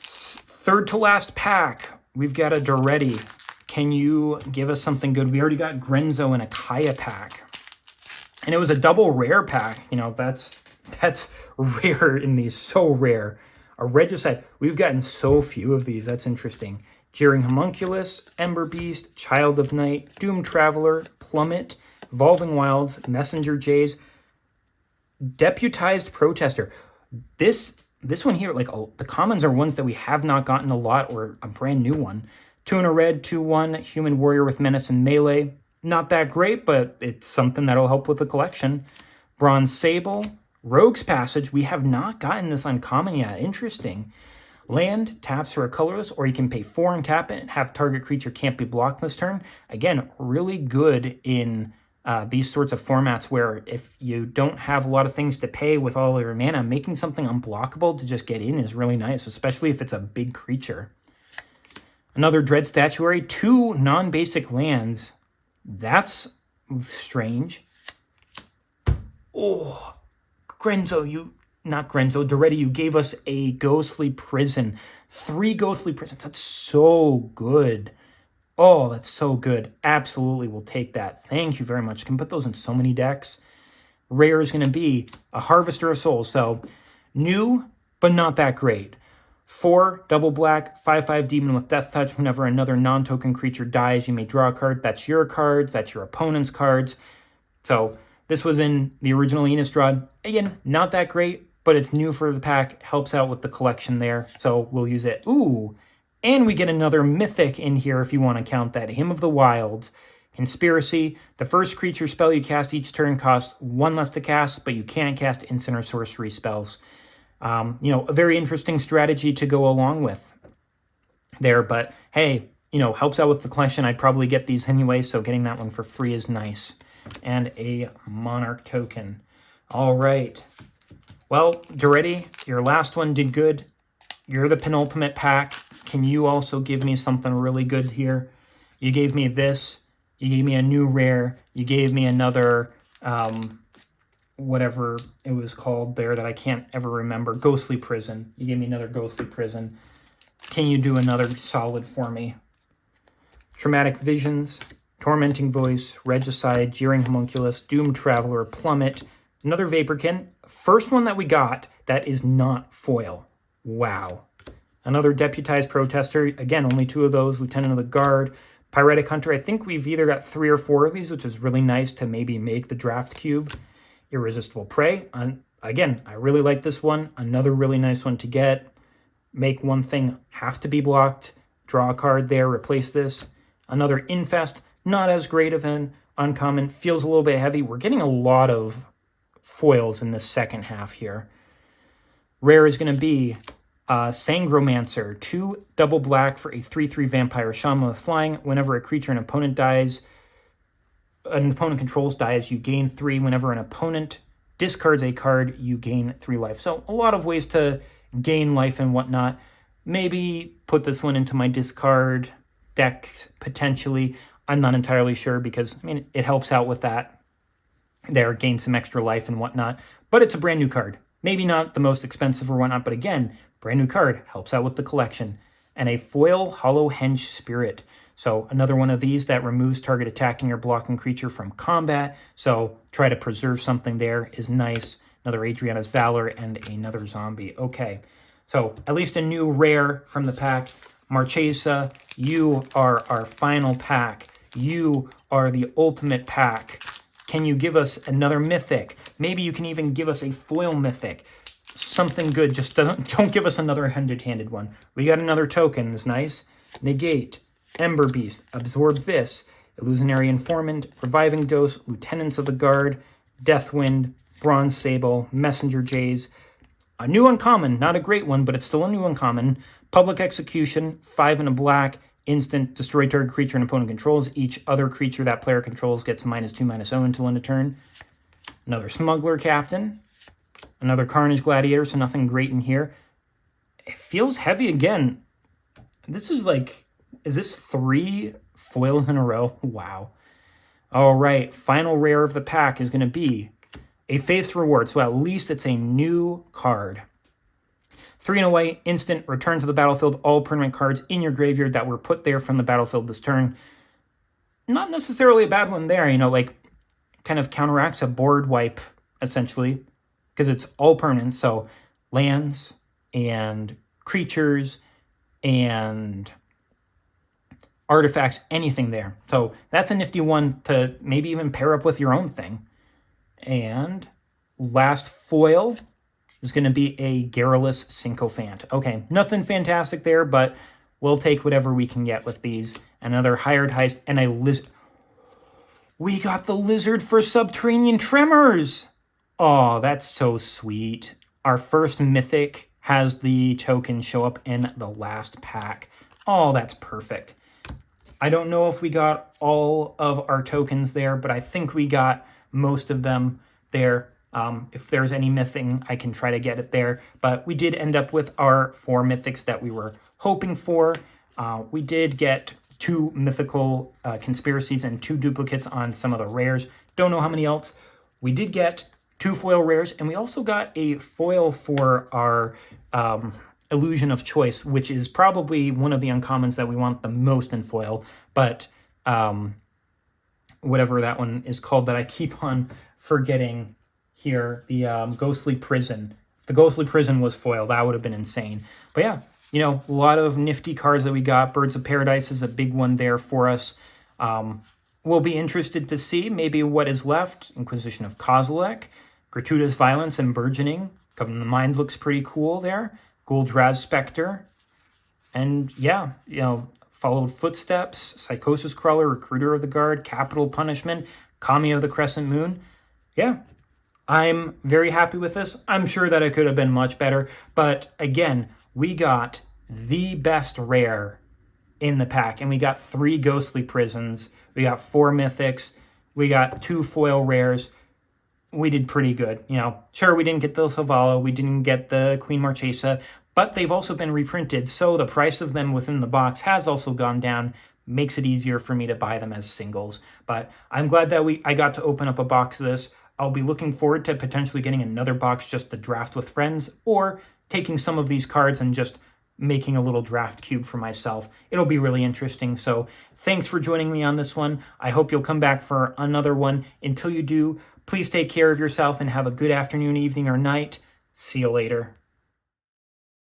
third to last pack, we've got a Doretti. Can you give us something good? We already got Grenzo in a Kaya pack. And it was a double rare pack. You know, that's rare in these, so rare. A Regicide. We've gotten so few of these. That's interesting. Jeering Homunculus, Ember Beast, Child of Night, Doom Traveler, Plummet, Evolving Wilds, Messenger Jays, Deputized Protester. This one here, like the commons are ones that we have not gotten a lot, or a brand new one. 2 in a red, 2/1, Human Warrior with Menace and Melee. Not that great, but it's something that'll help with the collection. Bronze Sable, Rogue's Passage. We have not gotten this uncommon yet. Interesting. Land, taps for a colorless, or you can pay 4 and tap it and have target creature can't be blocked this turn. Again, really good in these sorts of formats where if you don't have a lot of things to pay with all your mana, making something unblockable to just get in is really nice, especially if it's a big creature. Another Dread Statuary, 2 non-basic lands. That's strange. Oh, Doretti, you gave us a Ghostly Prison. 3 Ghostly Prisons. That's so good. Oh, that's so good. Absolutely will take that. Thank you very much. Can put those in so many decks. Rare is going to be a Harvester of Souls. So, new, but not that great. 4, double black, 5/5 demon with Death Touch. Whenever another non-token creature dies, you may draw a card. That's your cards. That's your opponent's cards. So, this was in the original Innistrad. Again, not that great, but it's new for the pack. Helps out with the collection there. So, we'll use it. Ooh. And we get another mythic in here if you want to count that. Hymn of the Wilds. Conspiracy. The first creature spell you cast each turn costs 1 less to cast, but you can't cast instant or sorcery spells. A very interesting strategy to go along with there. But hey, helps out with the collection. I'd probably get these anyway, so getting that one for free is nice. And a Monarch token. All right. Well, Doretti, your last one did good. You're the penultimate pack. Can you also give me something really good here? You gave me this. You gave me a new rare. You gave me another, whatever it was called there that I can't ever remember. Ghostly Prison. You gave me another Ghostly Prison. Can you do another solid for me? Traumatic Visions, Tormenting Voice, Regicide, Jeering Homunculus, Doom Traveler, Plummet, another Vaporkin. First one that we got that is not foil. Wow. Another Deputized Protester. Again, only 2 of those. Lieutenant of the Guard. Pyretic Hunter. I think we've either got 3 or 4 of these, which is really nice to maybe make the draft cube. Irresistible Prey. Again, I really like this one. Another really nice one to get. Make one thing have to be blocked. Draw a card there. Replace this. Another Infest. Not as great of an uncommon. Feels a little bit heavy. We're getting a lot of foils in this second half here. Rare is going to be Sangromancer, 2 double black for a 3/3 vampire shaman with flying. Whenever a creature an opponent controls dies, you gain 3. Whenever an opponent discards a card, you gain 3 life. So a lot of ways to gain life and whatnot. Maybe put this one into my discard deck potentially. I'm not entirely sure because, it helps out with that. There, gain some extra life and whatnot. But it's a brand new card. Maybe not the most expensive or whatnot, but again, brand new card, helps out with the collection. And a foil Hollow Henge Spirit. So another one of these that removes target attacking or blocking creature from combat. So try to preserve something there is nice. Another Adriana's Valor and another zombie. Okay, so at least a new rare from the pack. Marchesa, you are our final pack. You are the ultimate pack. Can you give us another mythic? Maybe you can even give us a foil mythic. Something good. Just don't give us another handed one. We got another token. It's nice. Negate, Ember Beast, Absorb This, Illusionary Informant, Reviving Dose, Lieutenants of the Guard, Deathwind, Bronze Sable, Messenger Jays. A new uncommon, not a great one, but it's still a new uncommon. Public Execution, 5 and a black. Instant, destroy target creature an opponent controls. Each other creature that player controls gets -2/-0 until end of turn. Another Smuggler Captain. Another Carnage Gladiator, so nothing great in here. It feels heavy again. This is is this 3 foils in a row? Wow. All right, final rare of the pack is going to be a Faith's Reward, so at least it's a new card. 3 and away, instant, return to the battlefield all permanent cards in your graveyard that were put there from the battlefield this turn. Not necessarily a bad one there, kind of counteracts a board wipe, essentially, because it's all permanent, so lands and creatures and artifacts, anything there. So that's a nifty one to maybe even pair up with your own thing. And last foil is going to be a Garrulous Sycophant. Okay, nothing fantastic there, but we'll take whatever we can get with these. Another Hired Heist and a Lizard. We got the Lizard for Subterranean Tremors! Oh, that's so sweet. Our first Mythic has the token show up in the last pack. Oh, that's perfect. I don't know if we got all of our tokens there, but I think we got most of them there. If there's any mything, I can try to get it there. But we did end up with our 4 mythics that we were hoping for. We did get 2 mythical conspiracies and 2 duplicates on some of the rares. Don't know how many else. We did get 2 foil rares, and we also got a foil for our Illusion of Choice, which is probably one of the uncommons that we want the most in foil. But whatever that one is called that I keep on forgetting here, the Ghostly Prison. If the Ghostly Prison was foil, that would have been insane. But yeah, you know, a lot of nifty cards that we got. Birds of Paradise is a big one there for us. We'll be interested to see maybe what is left. Inquisition of Kozilek, Gratuitous Violence and Burgeoning. Covenant of the Mines looks pretty cool there. Goldraz Spectre. And yeah, you know, Followed Footsteps, Psychosis Crawler, Recruiter of the Guard, Capital Punishment, Kami of the Crescent Moon. Yeah, I'm very happy with this. I'm sure that it could have been much better. But again, we got the best rare in the pack. And we got 3 Ghostly Prisons. We got 4 Mythics. We got 2 foil rares. We did pretty good. You know, sure, we didn't get the Savala. We didn't get the Queen Marchesa. But they've also been reprinted. So the price of them within the box has also gone down. Makes it easier for me to buy them as singles. But I'm glad that I got to open up a box of this. I'll be looking forward to potentially getting another box just to draft with friends, or taking some of these cards and just making a little draft cube for myself. It'll be really interesting. So thanks for joining me on this one. I hope you'll come back for another one. Until you do, please take care of yourself and have a good afternoon, evening, or night. See you later.